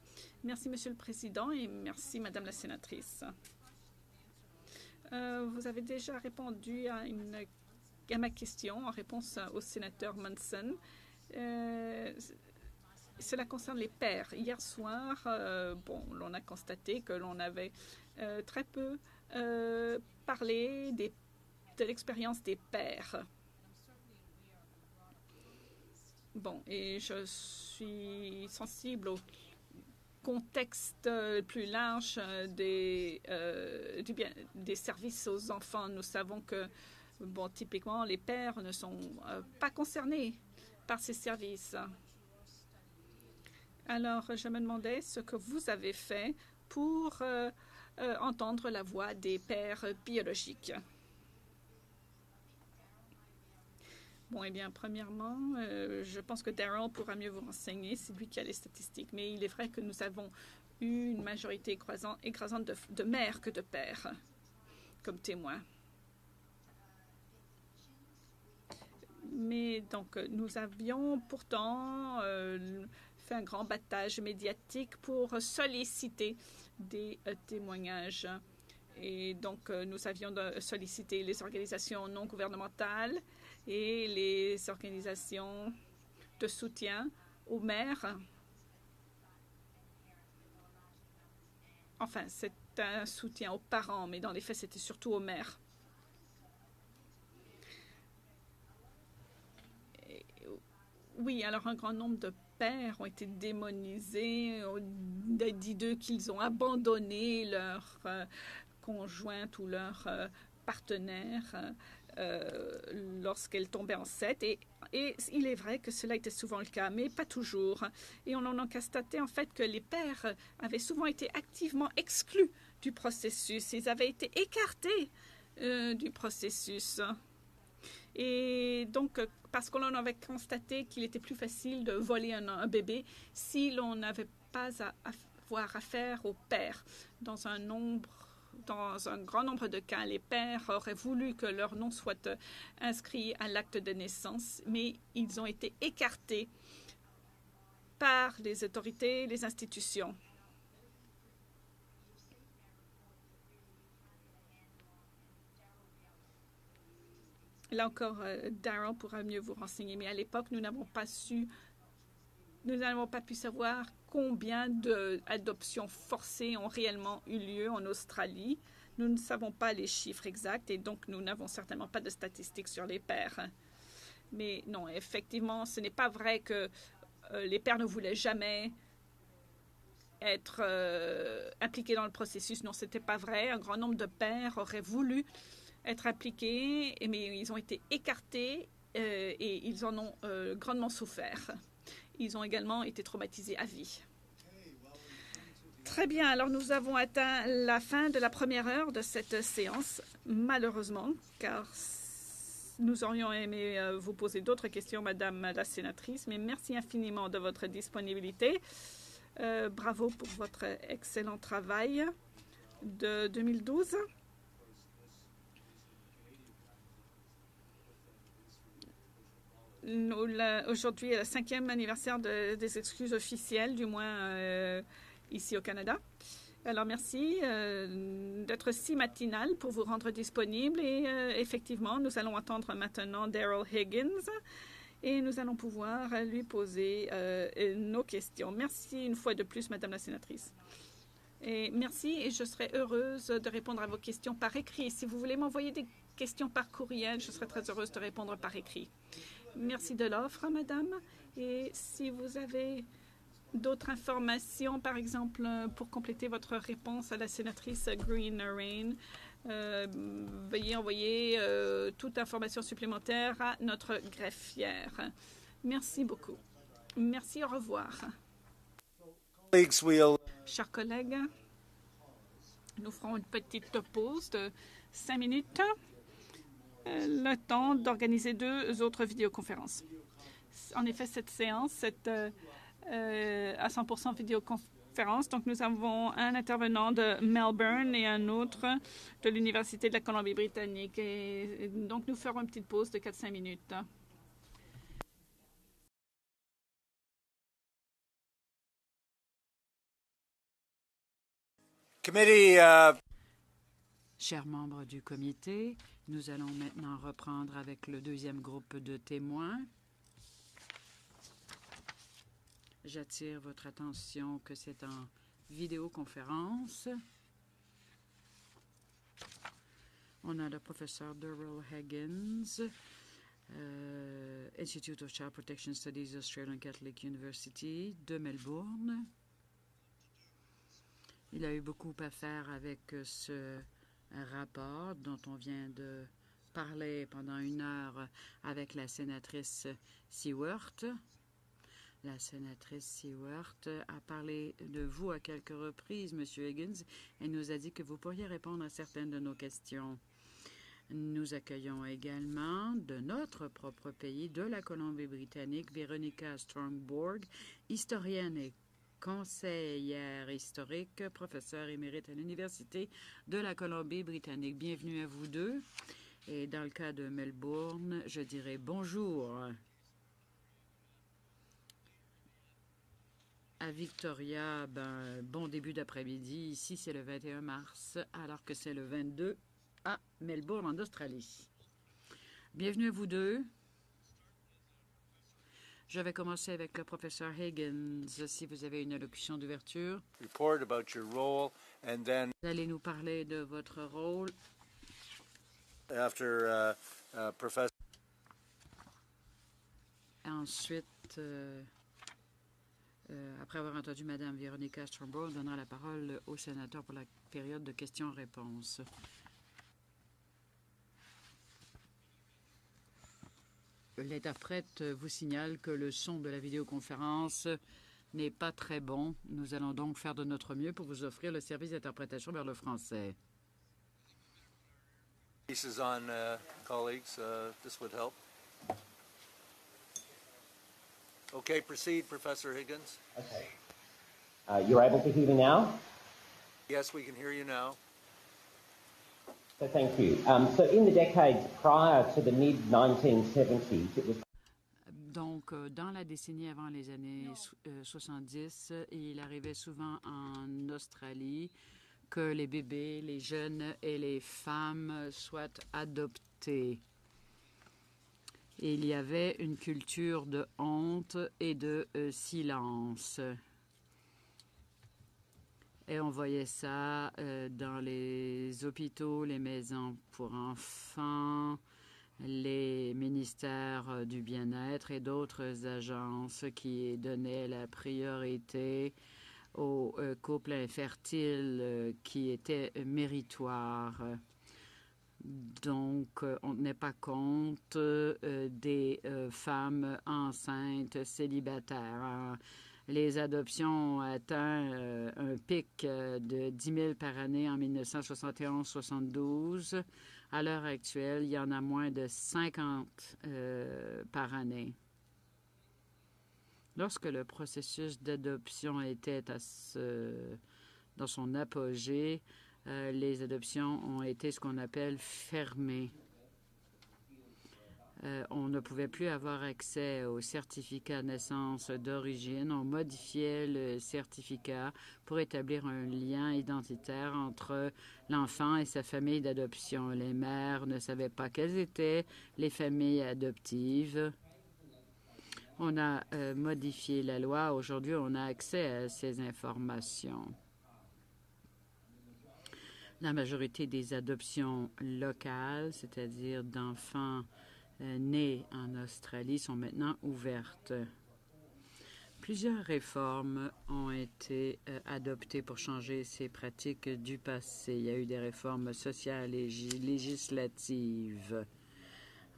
Merci, Monsieur le Président, et merci, Madame la sénatrice. Vous avez déjà répondu à ma question en réponse au sénateur Munson. Cela concerne les pères. Hier soir, l'on a constaté que l'on avait très peu parlé de l'expérience des pères. Bon, et je suis sensible au contexte plus large des services aux enfants. Nous savons que, typiquement, les pères ne sont pas concernés par ces services. Alors, je me demandais ce que vous avez fait pour entendre la voix des pères biologiques. Bon, eh bien, premièrement, je pense que Darryl pourra mieux vous renseigner. C'est lui qui a les statistiques. Mais il est vrai que nous avons eu une majorité écrasante de mères que de pères comme témoins. Mais donc, nous avions pourtant fait un grand battage médiatique pour solliciter des témoignages. Et donc, nous avions sollicité les organisations non gouvernementales et les organisations de soutien aux mères. Enfin, c'est un soutien aux parents, mais dans les faits, c'était surtout aux mères. Oui, alors un grand nombre de pères ont été démonisés. On a dit d'eux qu'ils ont abandonné leur conjointe ou leur partenaire lorsqu'elle tombait enceinte. Et il est vrai que cela était souvent le cas, mais pas toujours. Et on en a constaté en fait que les pères avaient souvent été activement exclus du processus. Ils avaient été écartés du processus. Et donc, parce qu'on en avait constaté qu'il était plus facile de voler un bébé si l'on n'avait pas à avoir affaire aux pères. Dans un grand nombre de cas, les pères auraient voulu que leur nom soit inscrit à l'acte de naissance, mais ils ont été écartés par les autorités, les institutions. Là encore, Darryl pourra mieux vous renseigner. Mais à l'époque, nous n'avons pas pu savoir combien d'adoptions forcées ont réellement eu lieu en Australie. Nous ne savons pas les chiffres exacts et donc nous n'avons certainement pas de statistiques sur les pères. Mais non, effectivement, ce n'est pas vrai que les pères ne voulaient jamais être impliqués dans le processus. Non, ce n'était pas vrai. Un grand nombre de pères auraient voulu être impliqués, mais ils ont été écartés et ils en ont grandement souffert. Ils ont également été traumatisés à vie. Très bien, alors nous avons atteint la fin de la première heure de cette séance, malheureusement, car nous aurions aimé vous poser d'autres questions, Madame la sénatrice, mais merci infiniment de votre disponibilité. Bravo pour votre excellent travail de 2012. Aujourd'hui est le 5e anniversaire des excuses officielles, du moins ici au Canada. Alors, merci d'être si matinal pour vous rendre disponible. Et effectivement, nous allons attendre maintenant Daryl Higgins et nous allons pouvoir lui poser nos questions. Merci une fois de plus, Madame la sénatrice. Et merci, et je serai heureuse de répondre à vos questions par écrit. Si vous voulez m'envoyer des questions par courriel, je serai très heureuse de répondre par écrit. Merci de l'offre, Madame. Et si vous avez d'autres informations, par exemple, pour compléter votre réponse à la sénatrice Green-Rain, veuillez envoyer toute information supplémentaire à notre greffière. Merci beaucoup. Merci, au revoir. Chers collègues, nous ferons une petite pause de 5 minutes, le temps d'organiser 2 autres vidéoconférences. En effet, cette séance est à 100% vidéoconférence. Donc, nous avons un intervenant de Melbourne et un autre de l'Université de la Colombie-Britannique. Et donc, nous ferons une petite pause de 4-5 minutes. Chers membres du comité, nous allons maintenant reprendre avec le 2e groupe de témoins. J'attire votre attention que c'est en vidéoconférence. On a le professeur Daryl Higgins, Institute of Child Protection Studies, Australian Catholic University de Melbourne. Il a eu beaucoup à faire avec ce rapport dont on vient de parler pendant 1 heure avec la sénatrice Siewert. La sénatrice Siewert a parlé de vous à quelques reprises, M. Higgins, et nous a dit que vous pourriez répondre à certaines de nos questions. Nous accueillons également de notre propre pays, de la Colombie-Britannique, Véronica Strongborg, historienne et conseillère historique, professeure émérite à l'Université de la Colombie-Britannique. Bienvenue à vous deux. Et dans le cas de Melbourne, je dirais bonjour. À Victoria, bon début d'après-midi. Ici, c'est le 21 mars, alors que c'est le 22 à Melbourne, en Australie. Bienvenue à vous deux. Je vais commencer avec le professeur Higgins, si vous avez une allocution d'ouverture. Report about your role, and then Vous allez nous parler de votre rôle. after Professor. Ensuite, après avoir entendu Mme Véronica Strongborg, on donnera la parole au sénateur pour la période de questions-réponses. L'interprète vous signale que le son de la vidéoconférence n'est pas très bon. Nous allons donc faire de notre mieux pour vous offrir le service d'interprétation vers le français. Pieces on colleagues, this would help. Okay, proceed, Professor Higgins. Okay. You're able to hear me now? Yes, we can hear you now. So thank you. So in the decades prior to the mid-1970s, it was... Donc, dans la décennie avant les années 70, il arrivait souvent en Australie que les bébés, les jeunes et les femmes soient adoptés. Et il y avait une culture de honte et de silence. Et on voyait ça dans les hôpitaux, les maisons pour enfants, les ministères du bien-être et d'autres agences qui donnaient la priorité aux couples infertiles qui étaient méritoires. Donc, on ne tenait pas compte des femmes enceintes célibataires. Les adoptions ont atteint un pic de 10 000 par année en 1971-72. À l'heure actuelle, il y en a moins de 50 par année. Lorsque le processus d'adoption était dans son apogée, les adoptions ont été ce qu'on appelle fermées. on ne pouvait plus avoir accès au certificat de naissance d'origine. On modifiait le certificat pour établir un lien identitaire entre l'enfant et sa famille d'adoption. Les mères ne savaient pas quelles étaient les familles adoptives. On a modifié la loi. Aujourd'hui, on a accès à ces informations. La majorité des adoptions locales, c'est-à-dire d'enfants nés en Australie, sont maintenant ouvertes. Plusieurs réformes ont été adoptées pour changer ces pratiques du passé. Il y a eu des réformes sociales et législatives.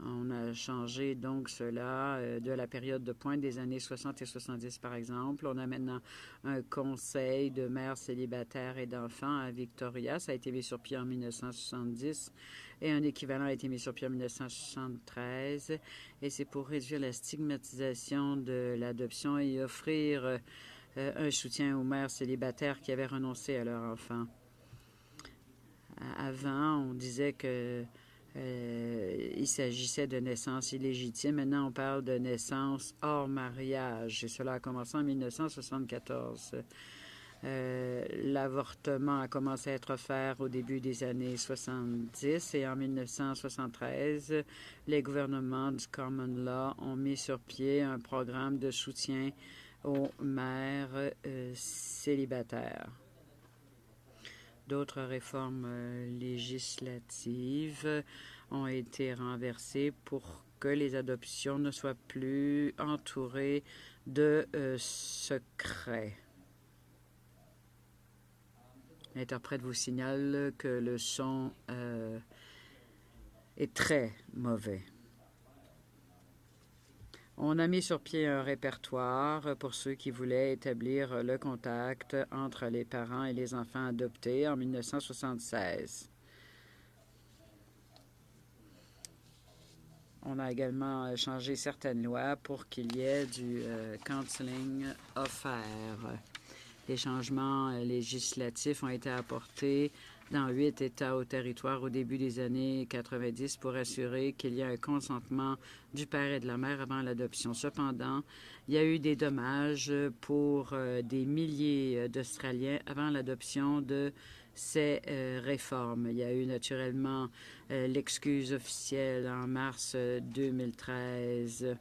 On a changé donc cela de la période de pointe des années 60 et 70, par exemple. On a maintenant un conseil de mères célibataires et d'enfants à Victoria. Ça a été mis sur pied en 1970 et un équivalent a été mis sur pied en 1973. Et c'est pour réduire la stigmatisation de l'adoption et offrir un soutien aux mères célibataires qui avaient renoncé à leur enfant. Avant, on disait que il s'agissait de naissance illégitime. Maintenant, on parle de naissance hors mariage. Et cela a commencé en 1974. L'avortement a commencé à être offert au début des années 70 et en 1973, les gouvernements du Common Law ont mis sur pied un programme de soutien aux mères célibataires. D'autres réformes législatives ont été renversées pour que les adoptions ne soient plus entourées de secrets. L'interprète vous signale que le son est très mauvais. On a mis sur pied un répertoire pour ceux qui voulaient établir le contact entre les parents et les enfants adoptés en 1976. On a également changé certaines lois pour qu'il y ait du counseling offert. Les changements législatifs ont été apportés dans 8 États au territoire au début des années 90 pour assurer qu'il y ait un consentement du père et de la mère avant l'adoption. Cependant, il y a eu des dommages pour des milliers d'Australiens avant l'adoption de ces réformes. Il y a eu naturellement l'excuse officielle en mars 2013,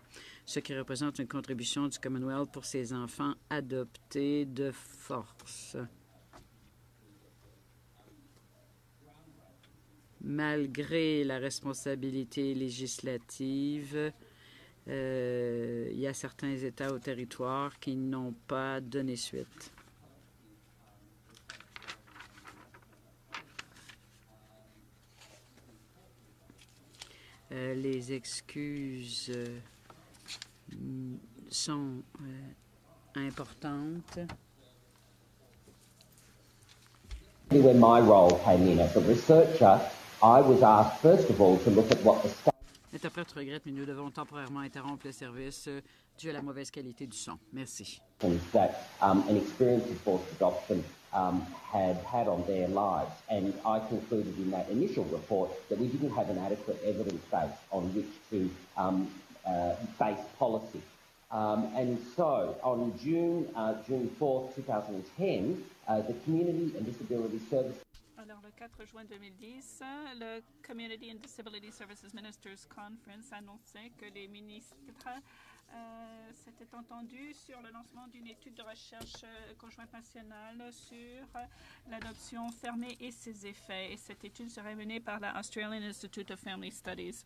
ce qui représente une contribution du Commonwealth pour ces enfants adoptés de force. Malgré la responsabilité législative, il y a certains États au territoire qui n'ont pas donné suite. Les excuses sont importantes. When my role came in as a researcher, I was asked, first of all, to look at what the state... L'interprète regrette, mais nous devons temporairement interrompre le service dû à la mauvaise qualité du son. Merci. ...that an experience of forced adoption had on their lives. And I concluded in that initial report that we didn't have an adequate evidence base on which to base policy. And so on June 4th, 2010, the Community and Disability Services... Alors, le 4 juin 2010, le Community and Disability Services Ministers Conference annonçait que les ministres s'étaient entendus sur le lancement d'une étude de recherche conjointe nationale sur l'adoption fermée et ses effets. Et cette étude serait menée par la Australian Institute of Family Studies.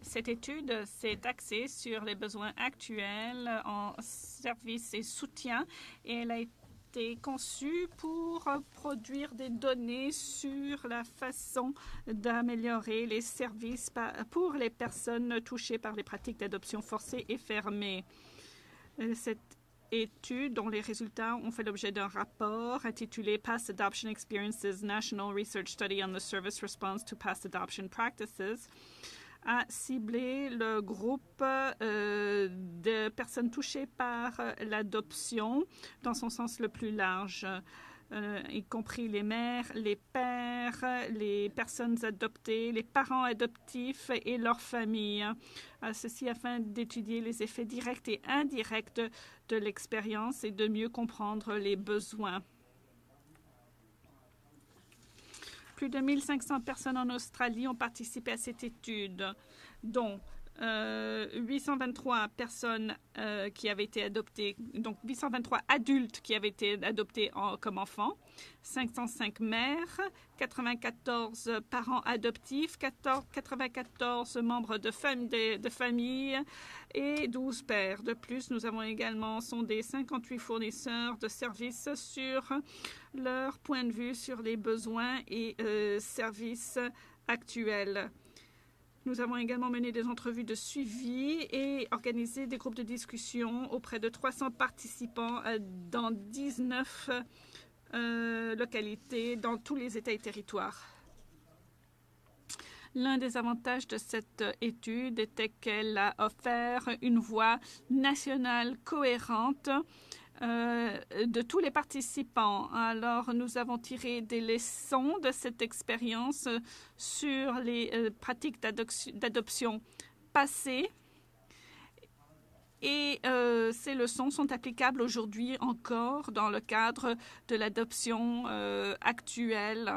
Cette étude s'est axée sur les besoins actuels en services et soutien et elle a été conçue pour produire des données sur la façon d'améliorer les services pour les personnes touchées par les pratiques d'adoption forcée et fermée. Cette étude, dont les résultats ont fait l'objet d'un rapport intitulé Past Adoption Experiences National Research Study on the Service Response to Past Adoption Practices, a ciblé le groupe de personnes touchées par l'adoption dans son sens le plus large, y compris les mères, les pères, mères, les personnes adoptées, les parents adoptifs et leurs familles. Ceci afin d'étudier les effets directs et indirects de l'expérience et de mieux comprendre les besoins. Plus de 1500 personnes en Australie ont participé à cette étude, dont 823 personnes qui avaient été adoptées, donc 823 adultes qui avaient été adoptés comme enfants, 505 mères, 94 parents adoptifs, 94 membres de famille et 12 pères. De plus, nous avons également sondé 58 fournisseurs de services sur leur point de vue sur les besoins et services actuels. Nous avons également mené des entrevues de suivi et organisé des groupes de discussion auprès de 300 participants dans 19 localités dans tous les États et territoires. L'un des avantages de cette étude était qu'elle a offert une voix nationale cohérente de tous les participants. Alors, nous avons tiré des leçons de cette expérience sur les pratiques d'adoption passées et ces leçons sont applicables aujourd'hui encore dans le cadre de l'adoption actuelle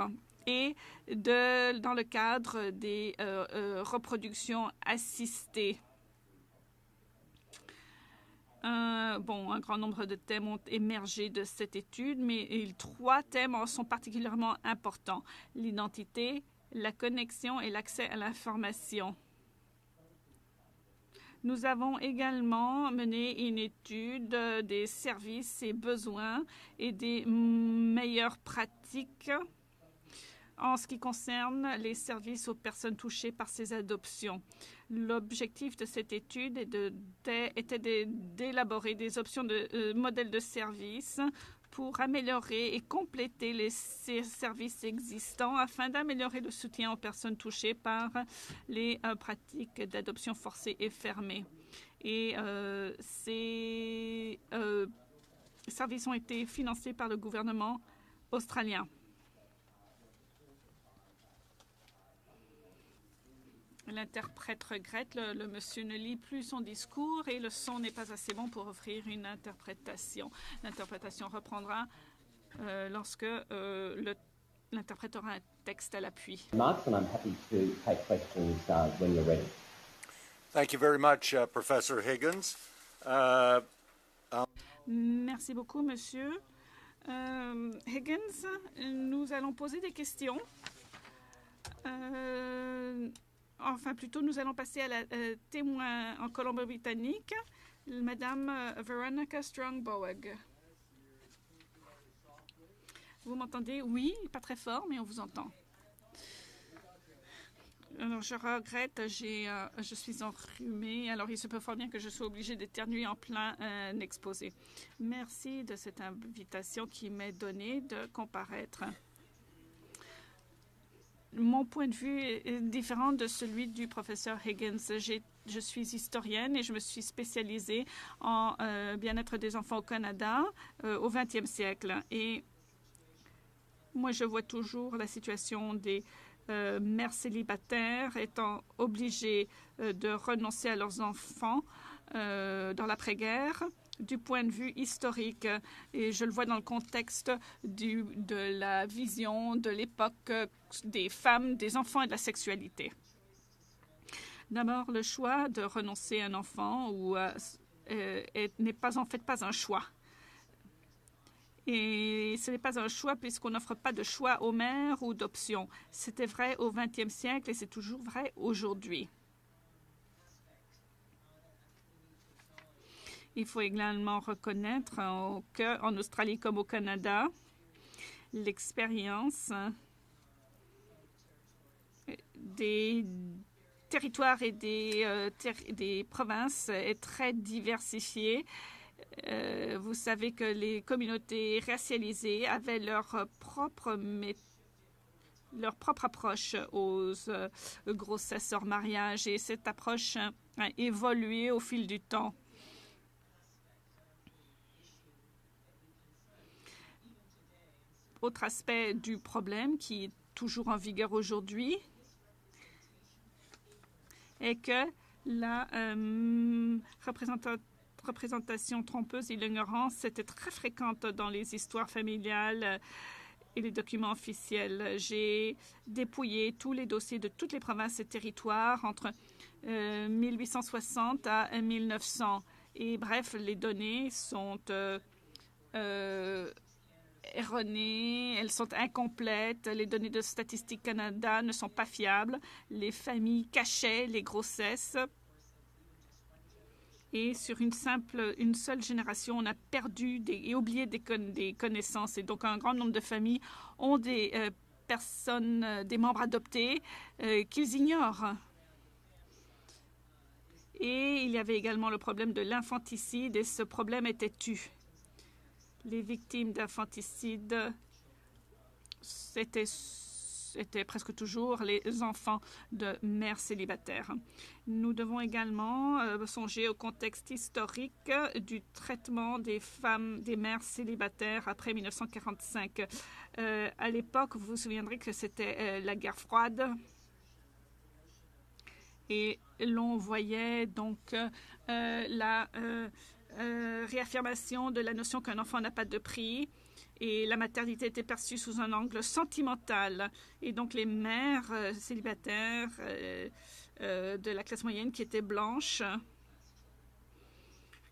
et dans le cadre des reproductions assistées. Un grand nombre de thèmes ont émergé de cette étude, mais 3 thèmes en sont particulièrement importants: l'identité, la connexion et l'accès à l'information. Nous avons également mené une étude des services et besoins et des meilleures pratiques en ce qui concerne les services aux personnes touchées par ces adoptions. L'objectif de cette étude était d'élaborer des options de modèles de services pour améliorer et compléter les services existants afin d'améliorer le soutien aux personnes touchées par les pratiques d'adoption forcée et fermée. Et ces services ont été financés par le gouvernement australien. L'interprète regrette, le monsieur ne lit plus son discours et le son n'est pas assez bon pour offrir une interprétation. L'interprétation reprendra lorsque l'interprète aura un texte à l'appui. Marks, and I'm happy to take questions when you're ready. Thank you very much, Professor Higgins. Merci beaucoup, monsieur Higgins. Nous allons poser des questions. Enfin, plutôt, nous allons passer à la témoin en Colombie-Britannique, Madame Veronica Strong-Bowen. Vous m'entendez? Oui, pas très fort, mais on vous entend. Alors, je regrette, je suis enrhumée, alors il se peut fort bien que je sois obligée d'éternuer en plein exposé. Merci de cette invitation qui m'est donnée de comparaître. Mon point de vue est différent de celui du professeur Higgins. Je suis historienne et je me suis spécialisée en bien-être des enfants au Canada au 20e siècle. Et moi, je vois toujours la situation des mères célibataires étant obligées de renoncer à leurs enfants dans l'après-guerre du point de vue historique. Et je le vois dans le contexte de la vision de l'époque des femmes, des enfants et de la sexualité. D'abord, le choix de renoncer à un enfant n'est pas en fait pas un choix. Et ce n'est pas un choix puisqu'on n'offre pas de choix aux mères ou d'options. C'était vrai au 20e siècle et c'est toujours vrai aujourd'hui. Il faut également reconnaître qu'en Australie comme au Canada, l'expérience des territoires et des provinces est très diversifiée. Vous savez que les communautés racialisées avaient leur propre approche aux grossesses hors mariage et cette approche a évolué au fil du temps. Autre aspect du problème qui est toujours en vigueur aujourd'hui et que la représentation trompeuse et l'ignorance était très fréquente dans les histoires familiales et les documents officiels. J'ai dépouillé tous les dossiers de toutes les provinces et territoires entre 1860 à 1900. Et bref, les données sont erronées, elles sont incomplètes, les données de Statistique Canada ne sont pas fiables, les familles cachaient les grossesses. Et sur une seule génération, on a perdu et oublié des connaissances. Et donc, un grand nombre de familles ont des des membres adoptés qu'ils ignorent. Et il y avait également le problème de l'infanticide, et ce problème était tu. Les victimes d'infanticide étaient presque toujours les enfants de mères célibataires. Nous devons également songer au contexte historique du traitement des femmes, des mères célibataires après 1945. À l'époque, vous vous souviendrez que c'était la guerre froide. Et l'on voyait donc la réaffirmation de la notion qu'un enfant n'a pas de prix. Et la maternité était perçue sous un angle sentimental. Et donc, les mères célibataires de la classe moyenne qui étaient blanches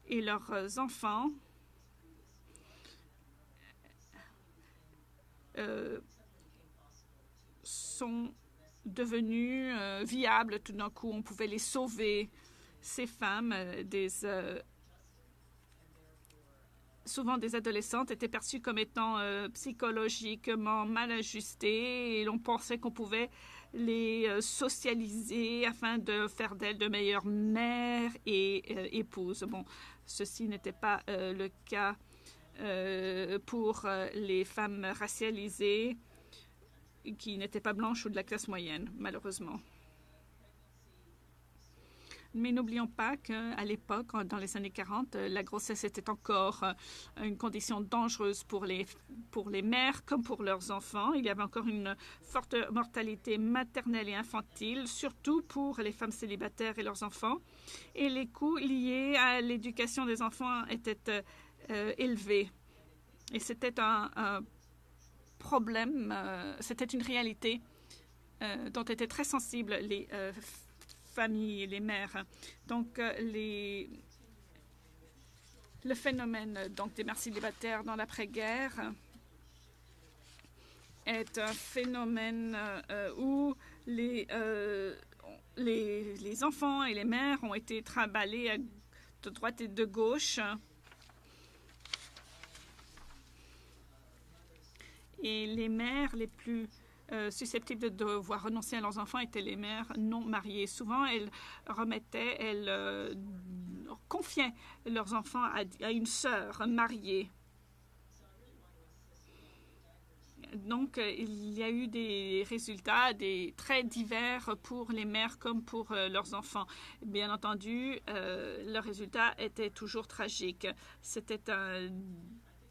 et leurs enfants sont devenus viables. Tout d'un coup, on pouvait les sauver. Ces femmes, souvent des adolescentes, étaient perçues comme étant psychologiquement mal ajustées et l'on pensait qu'on pouvait les socialiser afin de faire d'elles de meilleures mères et épouses. Bon, ceci n'était pas le cas pour les femmes racialisées qui n'étaient pas blanches ou de la classe moyenne, malheureusement. Mais n'oublions pas qu'à l'époque, dans les années 40, la grossesse était encore une condition dangereuse pour les mères comme pour leurs enfants. Il y avait encore une forte mortalité maternelle et infantile, surtout pour les femmes célibataires et leurs enfants. Et les coûts liés à l'éducation des enfants étaient élevés. Et c'était un problème, c'était une réalité dont étaient très sensibles les familles et les mères. Donc, le phénomène donc, des mères célibataires dans l'après-guerre est un phénomène où les enfants et les mères ont été trimballés de droite et de gauche. Et les mères les plus susceptibles de devoir renoncer à leurs enfants étaient les mères non mariées. Souvent, elles confiaient leurs enfants à une sœur mariée. Donc, il y a eu des résultats très divers pour les mères comme pour leurs enfants. Bien entendu, le résultat était toujours tragique. C'était un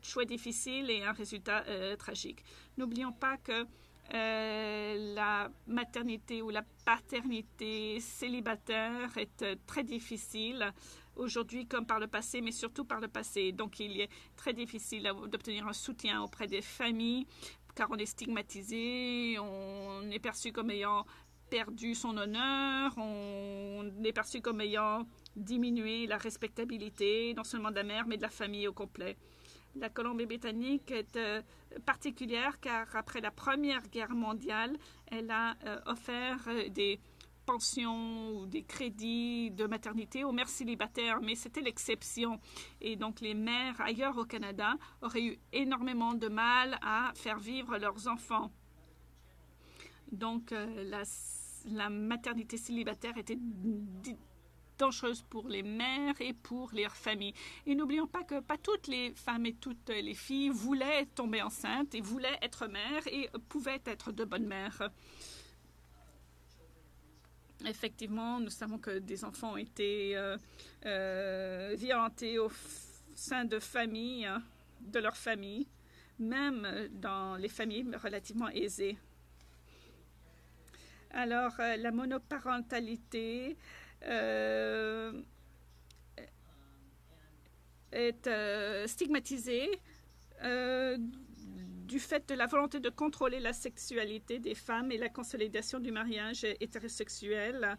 choix difficile et un résultat tragique. N'oublions pas que la maternité ou la paternité célibataire est très difficile aujourd'hui comme par le passé, mais surtout par le passé. Donc, il est très difficile d'obtenir un soutien auprès des familles car on est stigmatisé, on est perçu comme ayant perdu son honneur, on est perçu comme ayant diminué la respectabilité, non seulement de la mère, mais de la famille au complet. La Colombie-Britannique est particulière car après la Première Guerre mondiale, elle a offert des pensions ou des crédits de maternité aux mères célibataires, mais c'était l'exception. Et donc, les mères ailleurs au Canada auraient eu énormément de mal à faire vivre leurs enfants. Donc, la maternité célibataire était dangereuse pour les mères et pour leurs familles. Et n'oublions pas que pas toutes les femmes et toutes les filles voulaient tomber enceintes et voulaient être mères et pouvaient être de bonnes mères. Effectivement, nous savons que des enfants ont été violentés au sein de familles, de leur famille, même dans les familles relativement aisées. Alors, la monoparentalité est stigmatisée du fait de la volonté de contrôler la sexualité des femmes et la consolidation du mariage hétérosexuel.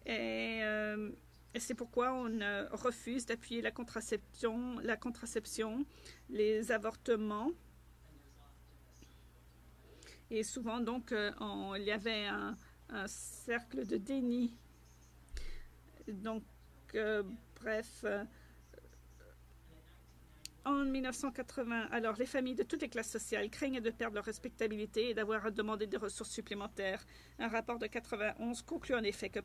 Et c'est pourquoi on refuse d'appuyer la contraception, les avortements. Et souvent, donc, il y avait un cercle de déni. Donc, bref, en 1980, alors les familles de toutes les classes sociales craignaient de perdre leur respectabilité et d'avoir à demander des ressources supplémentaires. Un rapport de 91 conclut en effet que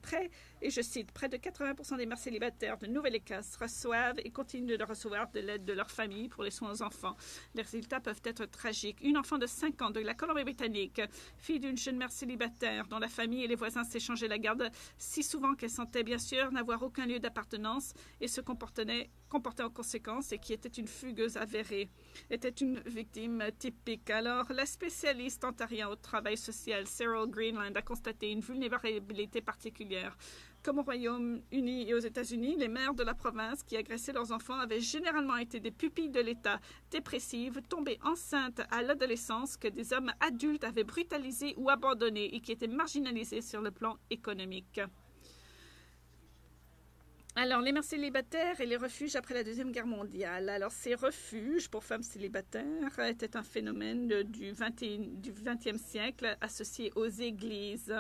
et je cite, près de 80% des mères célibataires de Nouvelle-Écosse reçoivent et continuent de recevoir de l'aide de leur famille pour les soins aux enfants. Les résultats peuvent être tragiques. Une enfant de 5 ans de la Colombie-Britannique, fille d'une jeune mère célibataire dont la famille et les voisins s'échangeaient la garde si souvent qu'elle sentait bien sûr n'avoir aucun lieu d'appartenance et se comportait en conséquence et qui était une fugueuse avérée, était une victime typique. Alors, la spécialiste ontarienne au travail social, Cyril Greenland, a constaté une vulnérabilité particulière. Comme au Royaume-Uni et aux États-Unis, les mères de la province qui agressaient leurs enfants avaient généralement été des pupilles de l'État, dépressives, tombées enceintes à l'adolescence, que des hommes adultes avaient brutalisés ou abandonnés et qui étaient marginalisés sur le plan économique. Alors, les mères célibataires et les refuges après la Deuxième Guerre mondiale. Alors, ces refuges pour femmes célibataires étaient un phénomène du XXe siècle associé aux églises.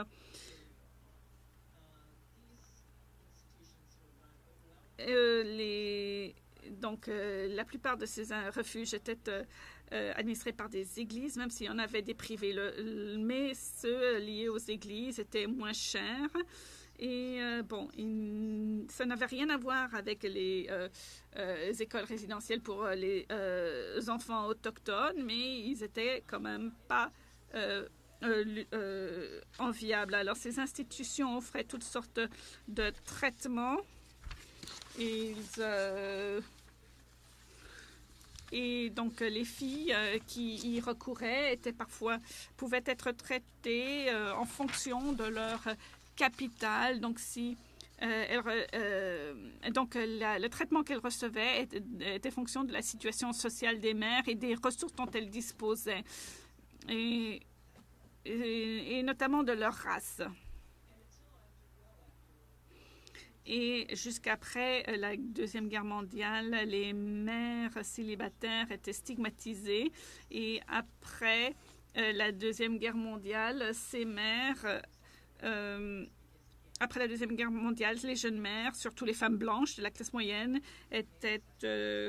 La plupart de ces refuges étaient administrés par des églises, même s'il y en avait des privés. Mais ceux liés aux églises étaient moins chers. Et ça n'avait rien à voir avec les écoles résidentielles pour les enfants autochtones, mais ils étaient quand même pas enviables. Alors, ces institutions offraient toutes sortes de traitements. Et donc, les filles qui y recouraient pouvaient être traitées en fonction de leur capital. Donc, le traitement qu'elles recevaient était fonction de la situation sociale des mères et des ressources dont elles disposaient, et notamment de leur race. Et jusqu'après la Deuxième Guerre mondiale, les mères célibataires étaient stigmatisées. Et après la Deuxième Guerre mondiale, ces mères... après la Deuxième Guerre mondiale, les jeunes mères, surtout les femmes blanches de la classe moyenne, étaient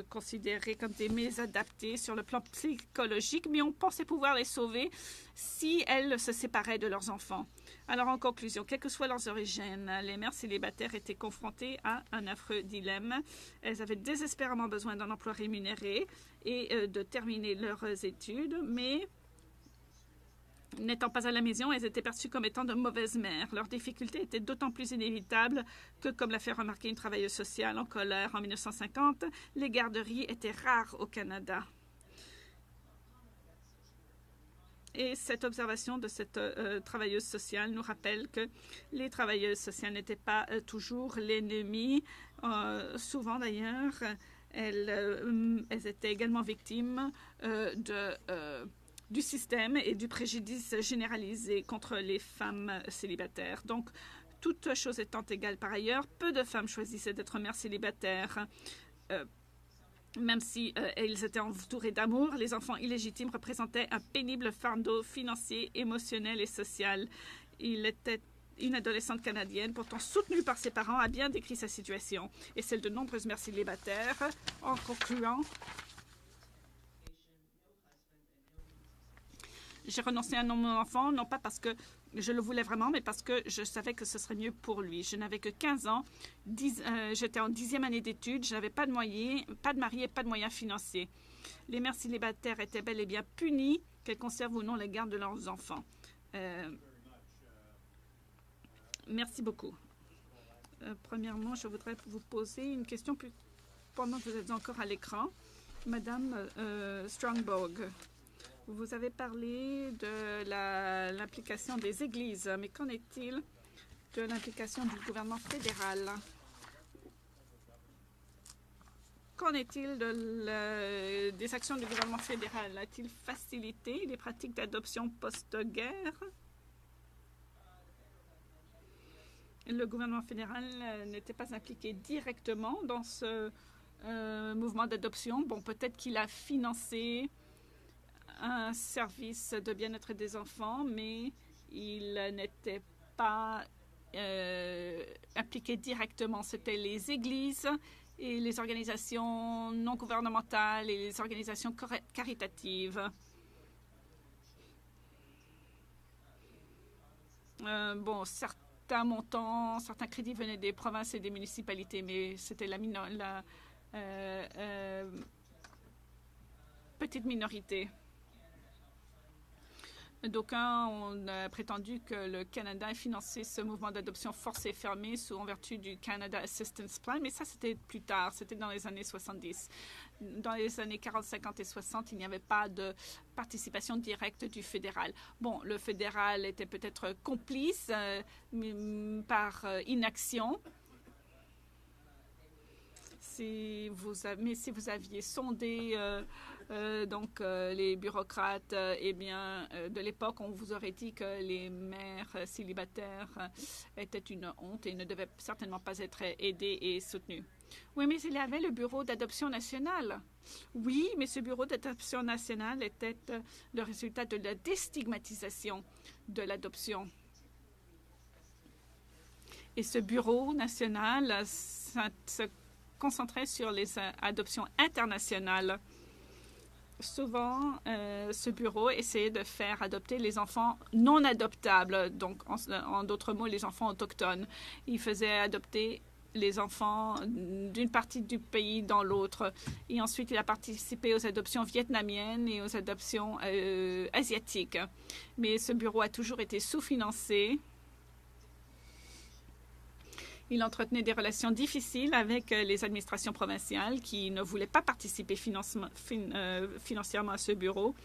considérées comme des mésadaptées sur le plan psychologique, mais on pensait pouvoir les sauver si elles se séparaient de leurs enfants. Alors, en conclusion, quelles que soient leurs origines, les mères célibataires étaient confrontées à un affreux dilemme. Elles avaient désespérément besoin d'un emploi rémunéré et de terminer leurs études, mais n'étant pas à la maison, elles étaient perçues comme étant de mauvaises mères. Leurs difficultés étaient d'autant plus inévitables que, comme l'a fait remarquer une travailleuse sociale en colère en 1950, les garderies étaient rares au Canada. Et cette observation de cette travailleuse sociale nous rappelle que les travailleuses sociales n'étaient pas toujours l'ennemi. Souvent, d'ailleurs, elles étaient également victimes du système et du préjudice généralisé contre les femmes célibataires. Donc, toutes choses étant égales par ailleurs, peu de femmes choisissaient d'être mères célibataires. Même si elles étaient entourées d'amour, les enfants illégitimes représentaient un pénible fardeau financier, émotionnel et social. Une adolescente canadienne, pourtant soutenue par ses parents, a bien décrit sa situation et celle de nombreuses mères célibataires, en concluant: j'ai renoncé à mon enfant, non pas parce que je le voulais vraiment, mais parce que je savais que ce serait mieux pour lui. Je n'avais que 15 ans, j'étais en 10e année d'études, je n'avais pas de moyens, pas de mari et pas de moyens financiers. Les mères célibataires étaient bel et bien punies, qu'elles conservent ou non la garde de leurs enfants. Merci beaucoup. Premièrement, je voudrais vous poser une question pendant que vous êtes encore à l'écran. Madame Strongborg. Vous avez parlé de l'implication des églises, mais qu'en est-il de l'implication du gouvernement fédéral? Qu'en est-il des actions du gouvernement fédéral? A-t-il facilité les pratiques d'adoption post-guerre? Le gouvernement fédéral n'était pas impliqué directement dans ce mouvement d'adoption. Bon, peut-être qu'il a financé un service de bien-être des enfants, mais il n'était pas impliqué directement. C'était les églises et les organisations non gouvernementales et les organisations caritatives. Bon, certains montants, certains crédits venaient des provinces et des municipalités, mais c'était la petite minorité. D'aucuns ont prétendu que le Canada a financé ce mouvement d'adoption forcée et fermée en vertu du Canada Assistance Plan, mais ça, c'était plus tard, c'était dans les années 70. Dans les années 40, 50 et 60, il n'y avait pas de participation directe du fédéral. Bon, le fédéral était peut-être complice par inaction. Mais si vous aviez sondé les bureaucrates de l'époque, on vous aurait dit que les mères célibataires étaient une honte et ne devaient certainement pas être aidées et soutenues. Oui, mais il y avait le bureau d'adoption nationale. Oui, mais ce bureau d'adoption nationale était le résultat de la déstigmatisation de l'adoption. Et ce bureau national se concentrait sur les adoptions internationales. Souvent, ce bureau essayait de faire adopter les enfants non adoptables, donc en d'autres mots, les enfants autochtones. Il faisait adopter les enfants d'une partie du pays dans l'autre. Et ensuite, il a participé aux adoptions vietnamiennes et aux adoptions asiatiques. Mais ce bureau a toujours été sous-financé. Il entretenait des relations difficiles avec les administrations provinciales qui ne voulaient pas participer financièrement à ce bureau.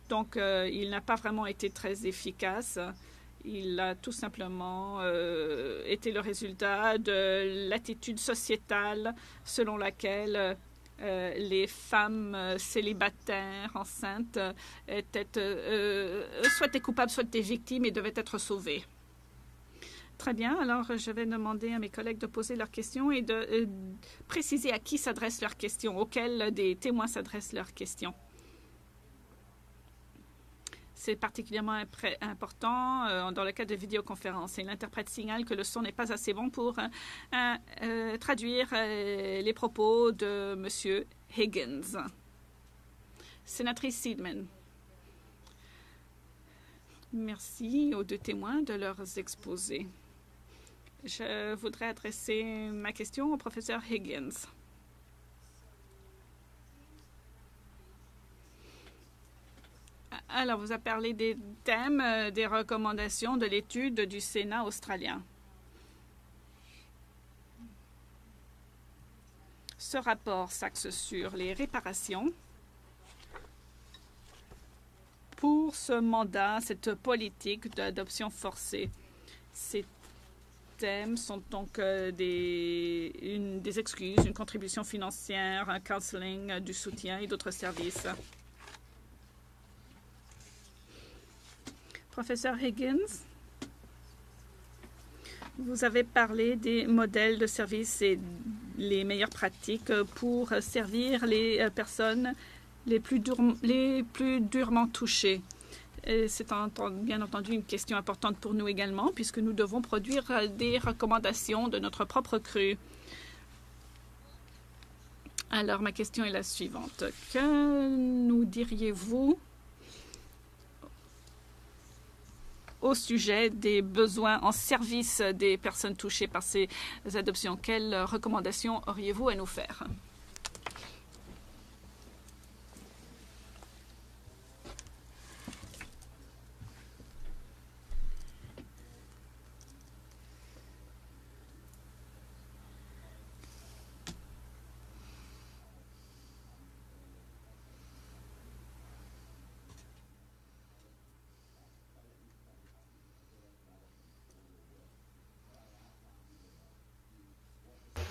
Donc, il n'a pas vraiment été très efficace. Il a tout simplement été le résultat de l'attitude sociétale selon laquelle les femmes célibataires enceintes étaient soit coupables, soit victimes et devaient être sauvées. Très bien. Alors, je vais demander à mes collègues de poser leurs questions et de préciser à qui s'adressent leurs questions, auxquels des témoins s'adressent leurs questions. C'est particulièrement important dans le cas de vidéoconférence. Et l'interprète signale que le son n'est pas assez bon pour traduire les propos de M. Higgins. Sénatrice Seidman. Merci aux deux témoins de leurs exposés. Je voudrais adresser ma question au professeur Higgins. Alors, vous avez parlé des thèmes, des recommandations de l'étude du Sénat australien. Ce rapport s'axe sur les réparations pour ce mandat, cette politique d'adoption forcée. Ces thèmes sont donc des excuses, une contribution financière, un counseling, du soutien et d'autres services. Professeur Higgins, vous avez parlé des modèles de services et les meilleures pratiques pour servir les personnes les plus durement touchées. C'est bien entendu une question importante pour nous également, puisque nous devons produire des recommandations de notre propre cru. Alors, ma question est la suivante. Que nous diriez-vous au sujet des besoins en service des personnes touchées par ces adoptions? Quelles recommandations auriez-vous à nous faire?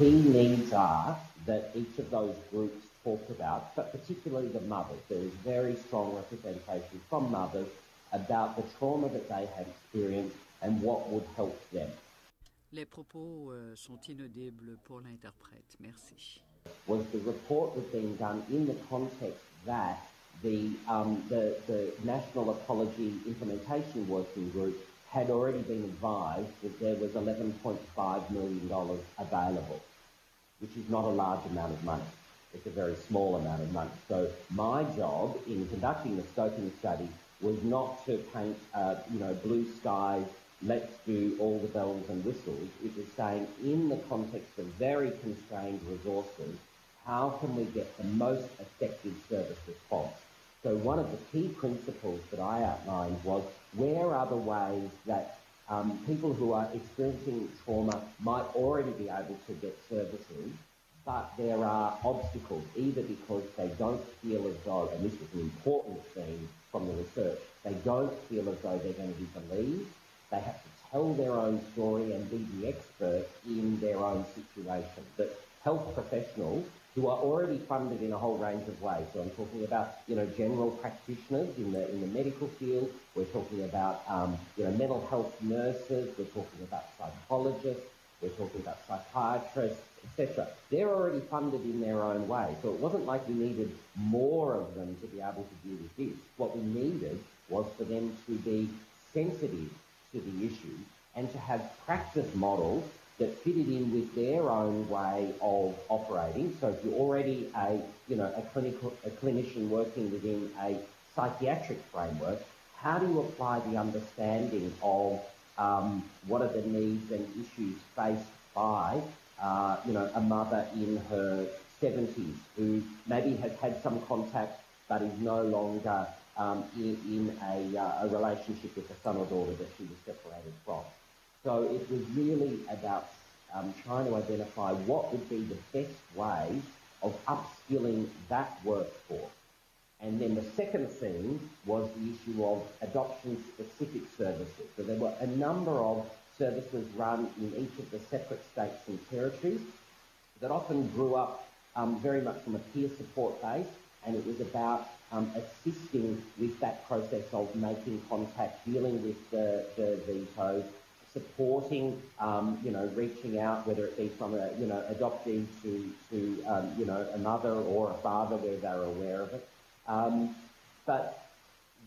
key needs are that each of those groups talked about, but particularly the mothers. There is very strong representation from mothers about the trauma that they had experienced and what would help them. Les propos sont inaudibles pour l'interprète. Merci. Was the report was being done in the context that the National Apology Implementation Working Group had already been advised that there was $11.5 million available, which is not a large amount of money. It's a very small amount of money. So my job in conducting the scoping study was not to paint, blue skies, let's do all the bells and whistles. It was saying, in the context of very constrained resources, how can we get the most effective service response? So one of the key principles that I outlined was, where are the ways that people who are experiencing trauma might already be able to get services, but there are obstacles, either because they don't feel as though, and this was an important theme from the research, they don't feel as though they're going to be believed. They have to tell their own story and be the expert in their own situation. But health professionals who are already funded in a whole range of ways. So I'm talking about, general practitioners in the medical field. We're talking about, mental health nurses. We're talking about psychologists. We're talking about psychiatrists, etc. They're already funded in their own way. So it wasn't like we needed more of them to be able to deal with this. What we needed was for them to be sensitive to the issue and to have practice models that fitted in with their own way of operating. So if you're already a clinician working within a psychiatric framework, how do you apply the understanding of what are the needs and issues faced by a mother in her 70s who maybe has had some contact but is no longer in a relationship with a son or daughter that she was separated from. So it was really about trying to identify what would be the best way of upskilling that workforce. And then the second thing was the issue of adoption-specific services. So there were a number of services run in each of the separate states and territories that often grew up very much from a peer support base, and it was about assisting with that process of making contact, dealing with the vetoes, supporting, reaching out, whether it be from a, adoptee to a mother or a father where they're aware of it. But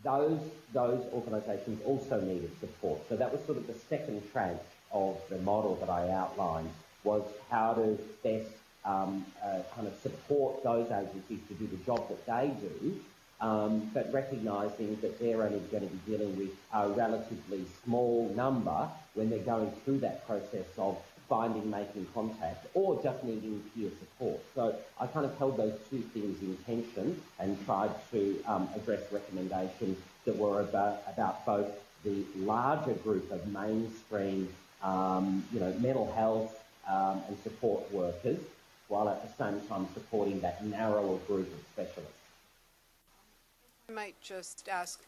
those organisations also needed support. So that was sort of the second tranche of the model that I outlined, was how to best kind of support those agencies to do the job that they do, but recognising that they're only going to be dealing with a relatively small number when they're going through that process of finding, making contact, or just needing peer support. So I kind of held those two things in tension and tried to address recommendations that were about both the larger group of mainstream, mental health and support workers, while at the same time supporting that narrower group of specialists. I might just ask.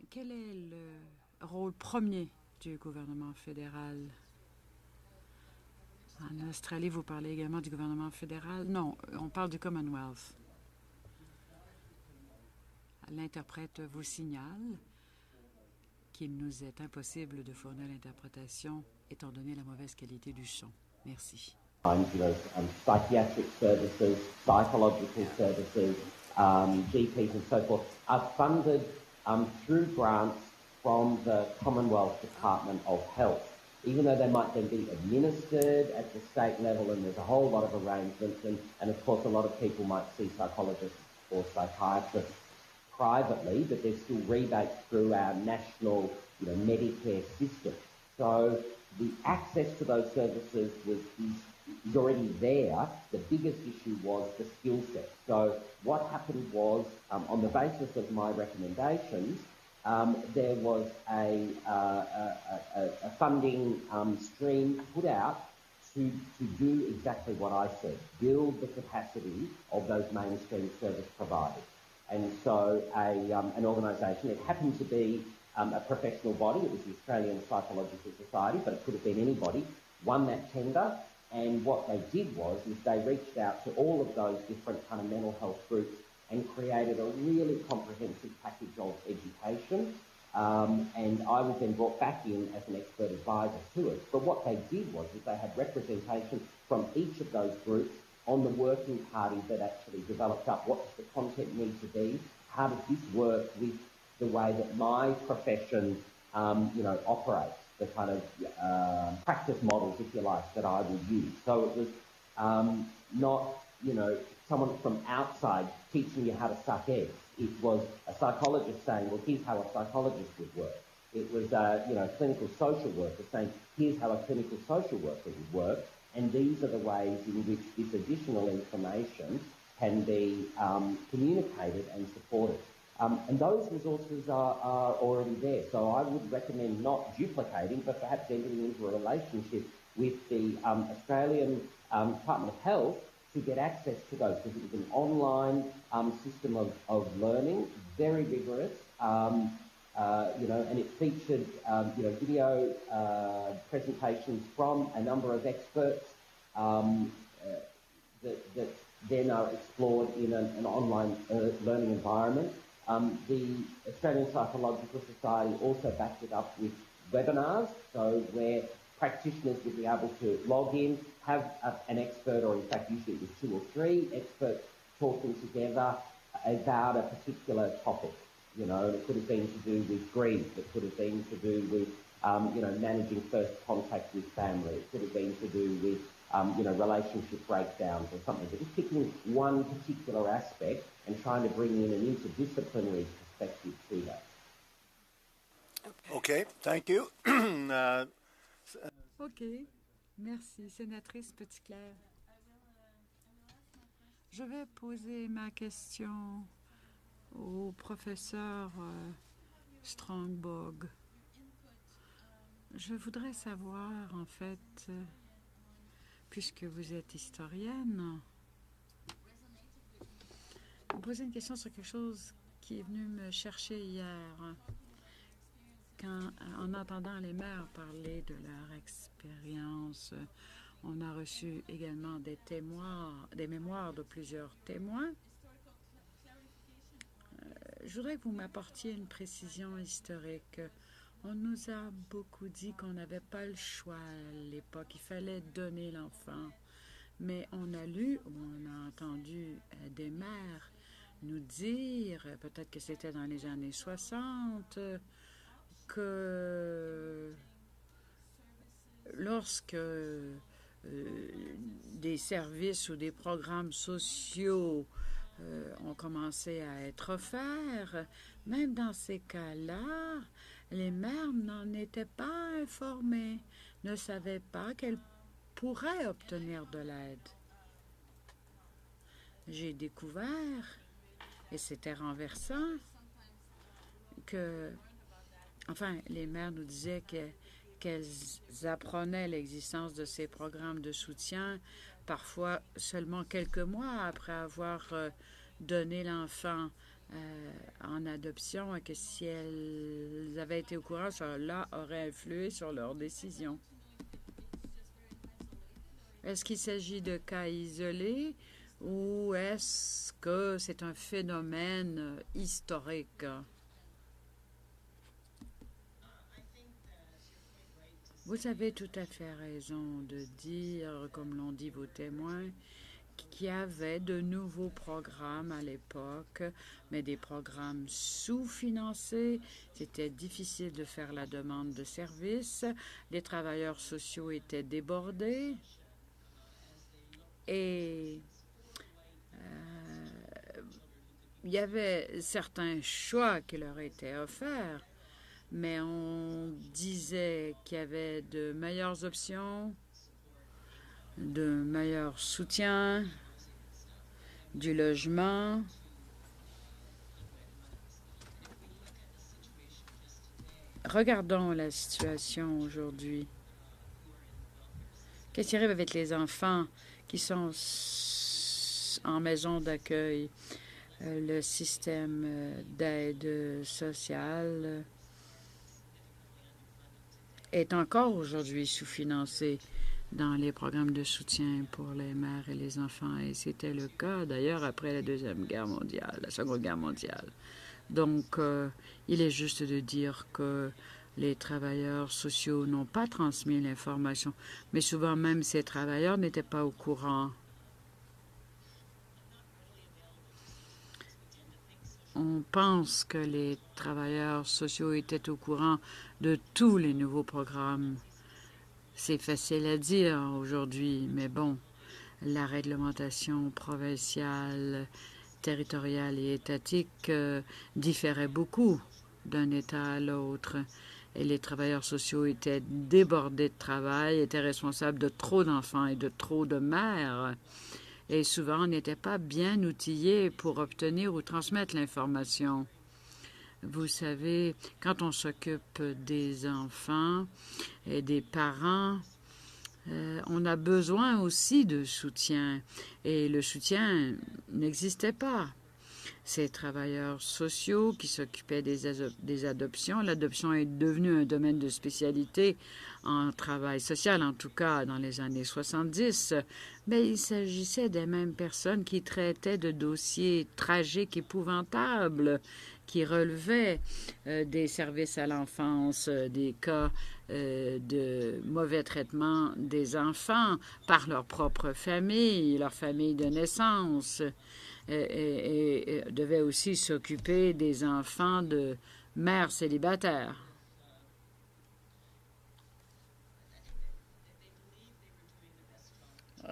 Quel est le rôle premier du gouvernement fédéral? En Australie, vous parlez également du gouvernement fédéral? Non, on parle du Commonwealth. L'interprète vous signale qu'il nous est impossible de fournir l'interprétation étant donné la mauvaise qualité du son. Merci. Psychiatric services, psychological services, GPs and so forth are funded through grants from the Commonwealth Department of Health, even though they might then be administered at the state level, and there's a whole lot of arrangements, and of course a lot of people might see psychologists or psychiatrists privately, but there's still rebates through our national Medicare system. So the access to those services is already there. The biggest issue was the skill set. So what happened was, on the basis of my recommendations, there was a funding stream put out to do exactly what I said, build the capacity of those mainstream service providers. And so an organisation, it happened to be a professional body, it was the Australian Psychological Society, but it could have been anybody, won that tender, and what they did was they reached out to all of those different kind of mental health groups and created a really comprehensive package of education. And I was then brought back in as an expert advisor to it. But what they did was they had representation from each of those groups on the working party that actually developed up what does the content need to be, how does this work with the way that my profession, operates, the kind of practice models, if you like, that I would use. So it was not, someone from outside teaching you how to suck eggs. It was a psychologist saying, well, here's how a psychologist would work. It was, clinical social worker saying, here's how a clinical social worker would work. And these are the ways in which this additional information can be communicated and supported. And those resources are already there. So I would recommend not duplicating, but perhaps entering into a relationship with the Australian Department of Health to get access to those, because it was an online system of learning, very rigorous, and it featured, video presentations from a number of experts that then are explored in an online learning environment. The Australian Psychological Society also backed it up with webinars, so where practitioners would be able to log in, have an expert, or in fact usually it was 2 or 3 experts talking together about a particular topic. It could have been to do with grief, it could have been to do with, managing first contact with family, it could have been to do with, relationship breakdowns or something. But just picking one particular aspect and trying to bring in an interdisciplinary perspective to that. Okay, thank you. OK. Merci, sénatrice Petitclerc. Je vais poser ma question au professeur Strongbog. Je voudrais savoir, en fait, puisque vous êtes historienne, vous poser une question sur quelque chose qui est venu me chercher hier. En entendant les maires parler de leur expérience, on a reçu également des mémoires de plusieurs témoins. Je voudrais que vous m'apportiez une précision historique. On nous a beaucoup dit qu'on n'avait pas le choix à l'époque, il fallait donner l'enfant. Mais on a lu ou on a entendu des maires nous dire, peut-être que c'était dans les années 60, que lorsque des services ou des programmes sociaux ont commencé à être offerts, même dans ces cas-là, les mères n'en étaient pas informées, ne savaient pas qu'elles pourraient obtenir de l'aide. J'ai découvert, et c'était renversant, que les mères nous disaient qu'elles apprenaient l'existence de ces programmes de soutien, parfois seulement quelques mois après avoir donné l'enfant en adoption, et que si elles avaient été au courant, cela aurait influé sur leur décision. Est-ce qu'il s'agit de cas isolés ou est-ce que c'est un phénomène historique? Vous avez tout à fait raison de dire, comme l'ont dit vos témoins, qu'il y avait de nouveaux programmes à l'époque, mais des programmes sous-financés. C'était difficile de faire la demande de services. Les travailleurs sociaux étaient débordés. Et il y avait certains choix qui leur étaient offerts, mais on disait qu'il y avait de meilleures options, de meilleurs soutiens, du logement. Regardons la situation aujourd'hui. Qu'est-ce qui arrive avec les enfants qui sont en maison d'accueil? Le système d'aide sociale est encore aujourd'hui sous-financé. dans les programmes de soutien pour les mères et les enfants. Et c'était le cas, d'ailleurs, après la Deuxième Guerre mondiale, la Seconde Guerre mondiale. Donc, il est juste de dire que les travailleurs sociaux n'ont pas transmis l'information, mais souvent même ces travailleurs n'étaient pas au courant. On pense que les travailleurs sociaux étaient au courant de tous les nouveaux programmes. C'est facile à dire aujourd'hui, mais bon, la réglementation provinciale, territoriale et étatique différait beaucoup d'un État à l'autre. Et les travailleurs sociaux étaient débordés de travail, étaient responsables de trop d'enfants et de trop de mères. Et souvent, n'étaient pas bien outillés pour obtenir ou transmettre l'information. Vous savez, quand on s'occupe des enfants et des parents, on a besoin aussi de soutien. Et le soutien n'existait pas. Ces travailleurs sociaux qui s'occupaient des adoptions, l'adoption est devenue un domaine de spécialité en travail social, en tout cas dans les années 70, mais il s'agissait des mêmes personnes qui traitaient de dossiers tragiques, épouvantables, qui relevaient des services à l'enfance, des cas de mauvais traitement des enfants par leur propre famille, leur famille de naissance, et devaient aussi s'occuper des enfants de mères célibataires.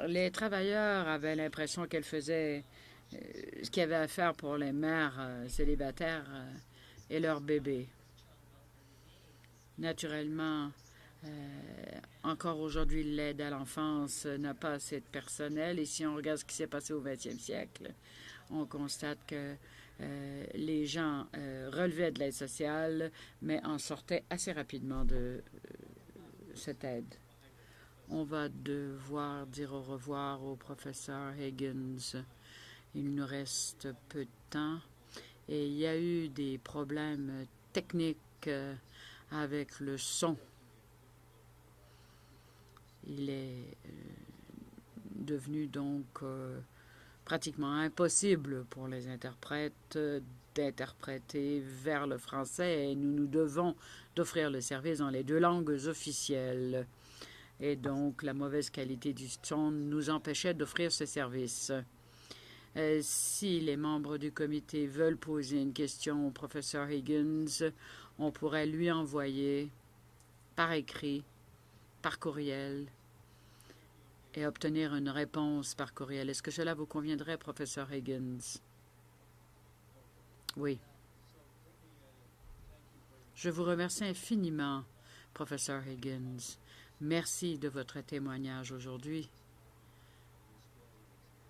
Les travailleurs avaient l'impression qu'elles faisaient ce qu'il y avait à faire pour les mères célibataires et leurs bébés. Naturellement, encore aujourd'hui, l'aide à l'enfance n'a pas assez de personnel. Et si on regarde ce qui s'est passé au 20e siècle, on constate que les gens relevaient de l'aide sociale, mais en sortaient assez rapidement de cette aide. On va devoir dire au revoir au professeur Higgins. Il nous reste peu de temps et il y a eu des problèmes techniques avec le son. Il est devenu donc pratiquement impossible pour les interprètes d'interpréter vers le français et nous nous devons d'offrir le service dans les 2 langues officielles. Et donc, la mauvaise qualité du son nous empêchait d'offrir ce service. Si les membres du comité veulent poser une question au professeur Higgins, on pourrait lui envoyer par écrit, par courriel, et obtenir une réponse par courriel. Est-ce que cela vous conviendrait, professeur Higgins? Oui. Je vous remercie infiniment, professeur Higgins. Merci de votre témoignage aujourd'hui.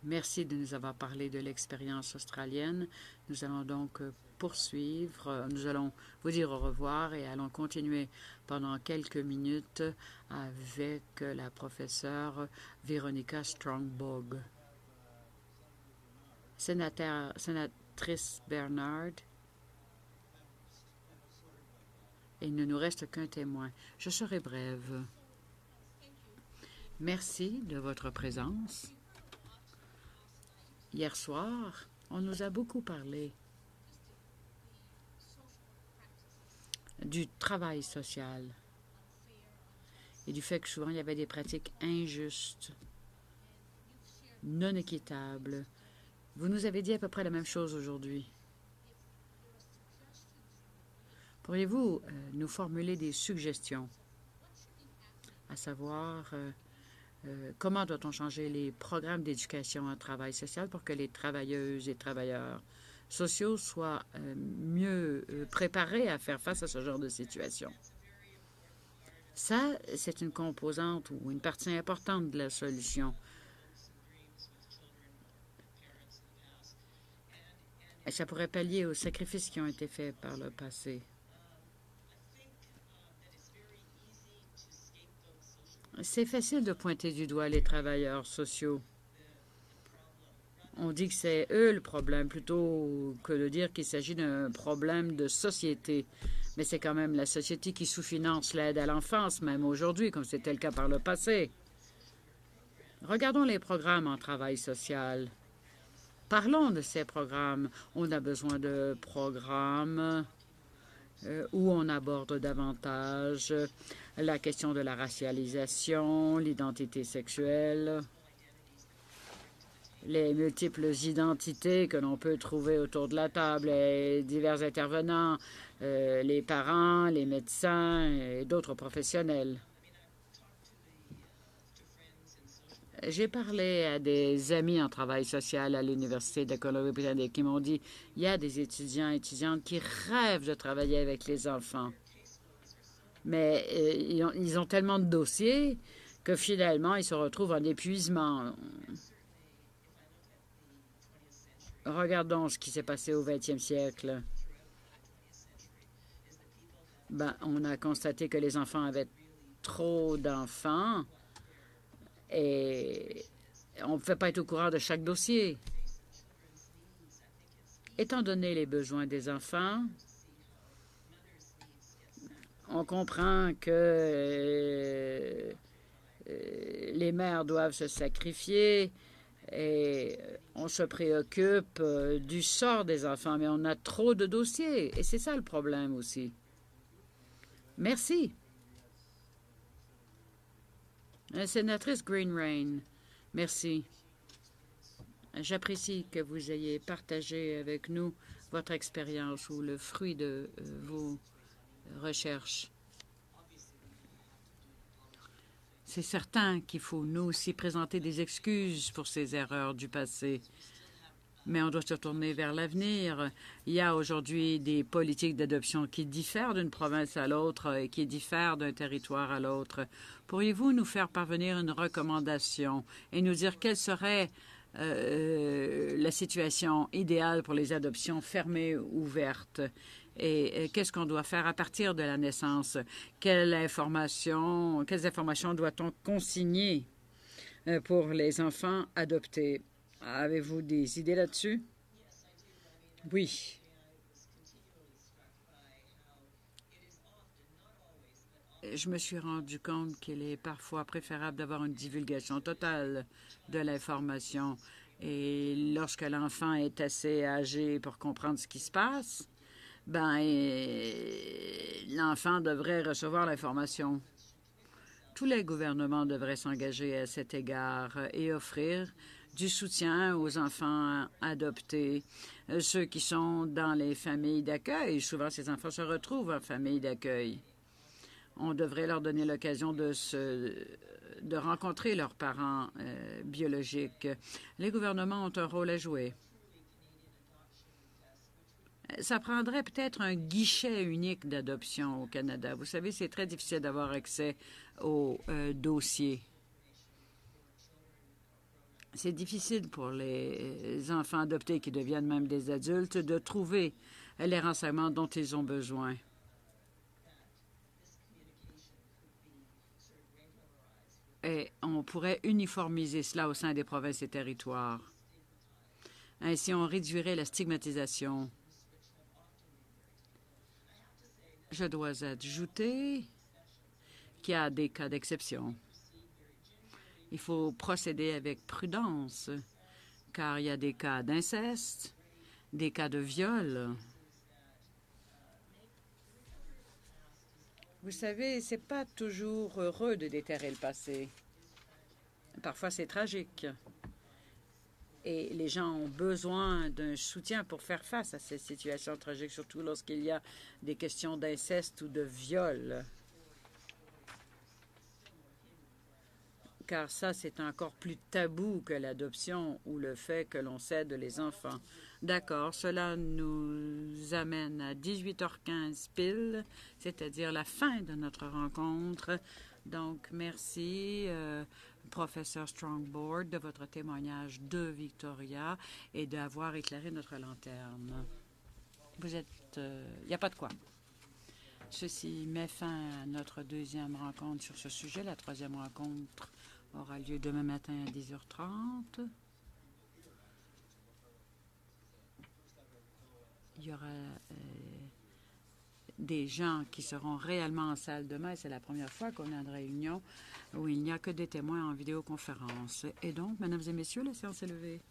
Merci de nous avoir parlé de l'expérience australienne. Nous allons donc poursuivre. Nous allons vous dire au revoir et allons continuer pendant quelques minutes avec la professeure Veronica Strongbog. Sénatrice Bernard, il ne nous reste qu'un témoin. Je serai brève. Merci de votre présence. Hier soir, on nous a beaucoup parlé du travail social et du fait que souvent il y avait des pratiques injustes, non équitables. Vous nous avez dit à peu près la même chose aujourd'hui. Pourriez-vous nous formuler des suggestions, à savoir comment doit-on changer les programmes d'éducation en travail social pour que les travailleuses et travailleurs sociaux soient mieux préparés à faire face à ce genre de situation? Ça, c'est une composante ou une partie importante de la solution. Et ça pourrait pallier aux sacrifices qui ont été faits par le passé. C'est facile de pointer du doigt les travailleurs sociaux. On dit que c'est eux le problème plutôt que de dire qu'il s'agit d'un problème de société. Mais c'est quand même la société qui sous-finance l'aide à l'enfance, même aujourd'hui, comme c'était le cas par le passé. Regardons les programmes en travail social. Parlons de ces programmes. On a besoin de programmes où on aborde davantage la question de la racialisation, l'identité sexuelle, les multiples identités que l'on peut trouver autour de la table, les divers intervenants, les parents, les médecins et d'autres professionnels. J'ai parlé à des amis en travail social à l'Université de Colombie-Britannique qui m'ont dit il y a des étudiants et étudiantes qui rêvent de travailler avec les enfants. Mais ils ont tellement de dossiers que finalement, ils se retrouvent en épuisement. Regardons ce qui s'est passé au 20e siècle. On a constaté que les enfants avaient trop d'enfants. Et on ne peut pas être au courant de chaque dossier. Étant donné les besoins des enfants, on comprend que les mères doivent se sacrifier et on se préoccupe du sort des enfants, mais on a trop de dossiers et c'est ça le problème aussi. Merci. Sénatrice Greenrain, merci. J'apprécie que vous ayez partagé avec nous votre expérience ou le fruit de vos recherches. C'est certain qu'il faut nous aussi présenter des excuses pour ces erreurs du passé. Mais on doit se tourner vers l'avenir. Il y a aujourd'hui des politiques d'adoption qui diffèrent d'une province à l'autre et qui diffèrent d'un territoire à l'autre. Pourriez-vous nous faire parvenir une recommandation et nous dire quelle serait la situation idéale pour les adoptions fermées ou ouvertes? Et qu'est-ce qu'on doit faire à partir de la naissance? Quelles informations doit-on consigner pour les enfants adoptés? Avez-vous des idées là-dessus? Oui. Je me suis rendu compte qu'il est parfois préférable d'avoir une divulgation totale de l'information. Et lorsque l'enfant est assez âgé pour comprendre ce qui se passe, l'enfant devrait recevoir l'information. Tous les gouvernements devraient s'engager à cet égard et offrir du soutien aux enfants adoptés, ceux qui sont dans les familles d'accueil. Souvent, ces enfants se retrouvent en famille d'accueil. On devrait leur donner l'occasion de rencontrer leurs parents biologiques. Les gouvernements ont un rôle à jouer. Ça prendrait peut-être un guichet unique d'adoption au Canada. Vous savez, c'est très difficile d'avoir accès aux dossiers. C'est difficile pour les enfants adoptés qui deviennent même des adultes de trouver les renseignements dont ils ont besoin. Et on pourrait uniformiser cela au sein des provinces et territoires. Ainsi, on réduirait la stigmatisation. Je dois ajouter qu'il y a des cas d'exception. Il faut procéder avec prudence, car il y a des cas d'inceste, des cas de viol. Vous savez, c'est pas toujours heureux de déterrer le passé. Parfois, c'est tragique. Et les gens ont besoin d'un soutien pour faire face à ces situations tragiques, surtout lorsqu'il y a des questions d'inceste ou de viol. Car ça, c'est encore plus tabou que l'adoption ou le fait que l'on cède les enfants. D'accord, cela nous amène à 18h15 pile, c'est-à-dire la fin de notre rencontre. Donc, merci, professeur Strongboard, de votre témoignage de Victoria et d'avoir éclairé notre lanterne. Vous êtes... Il n'y a pas de quoi. Ceci met fin à notre deuxième rencontre sur ce sujet. La troisième rencontre aura lieu demain matin à 10h30. Il y aura des gens qui seront réellement en salle demain. C'est la première fois qu'on a une réunion où il n'y a que des témoins en vidéoconférence. Et donc, mesdames et messieurs, la séance est levée.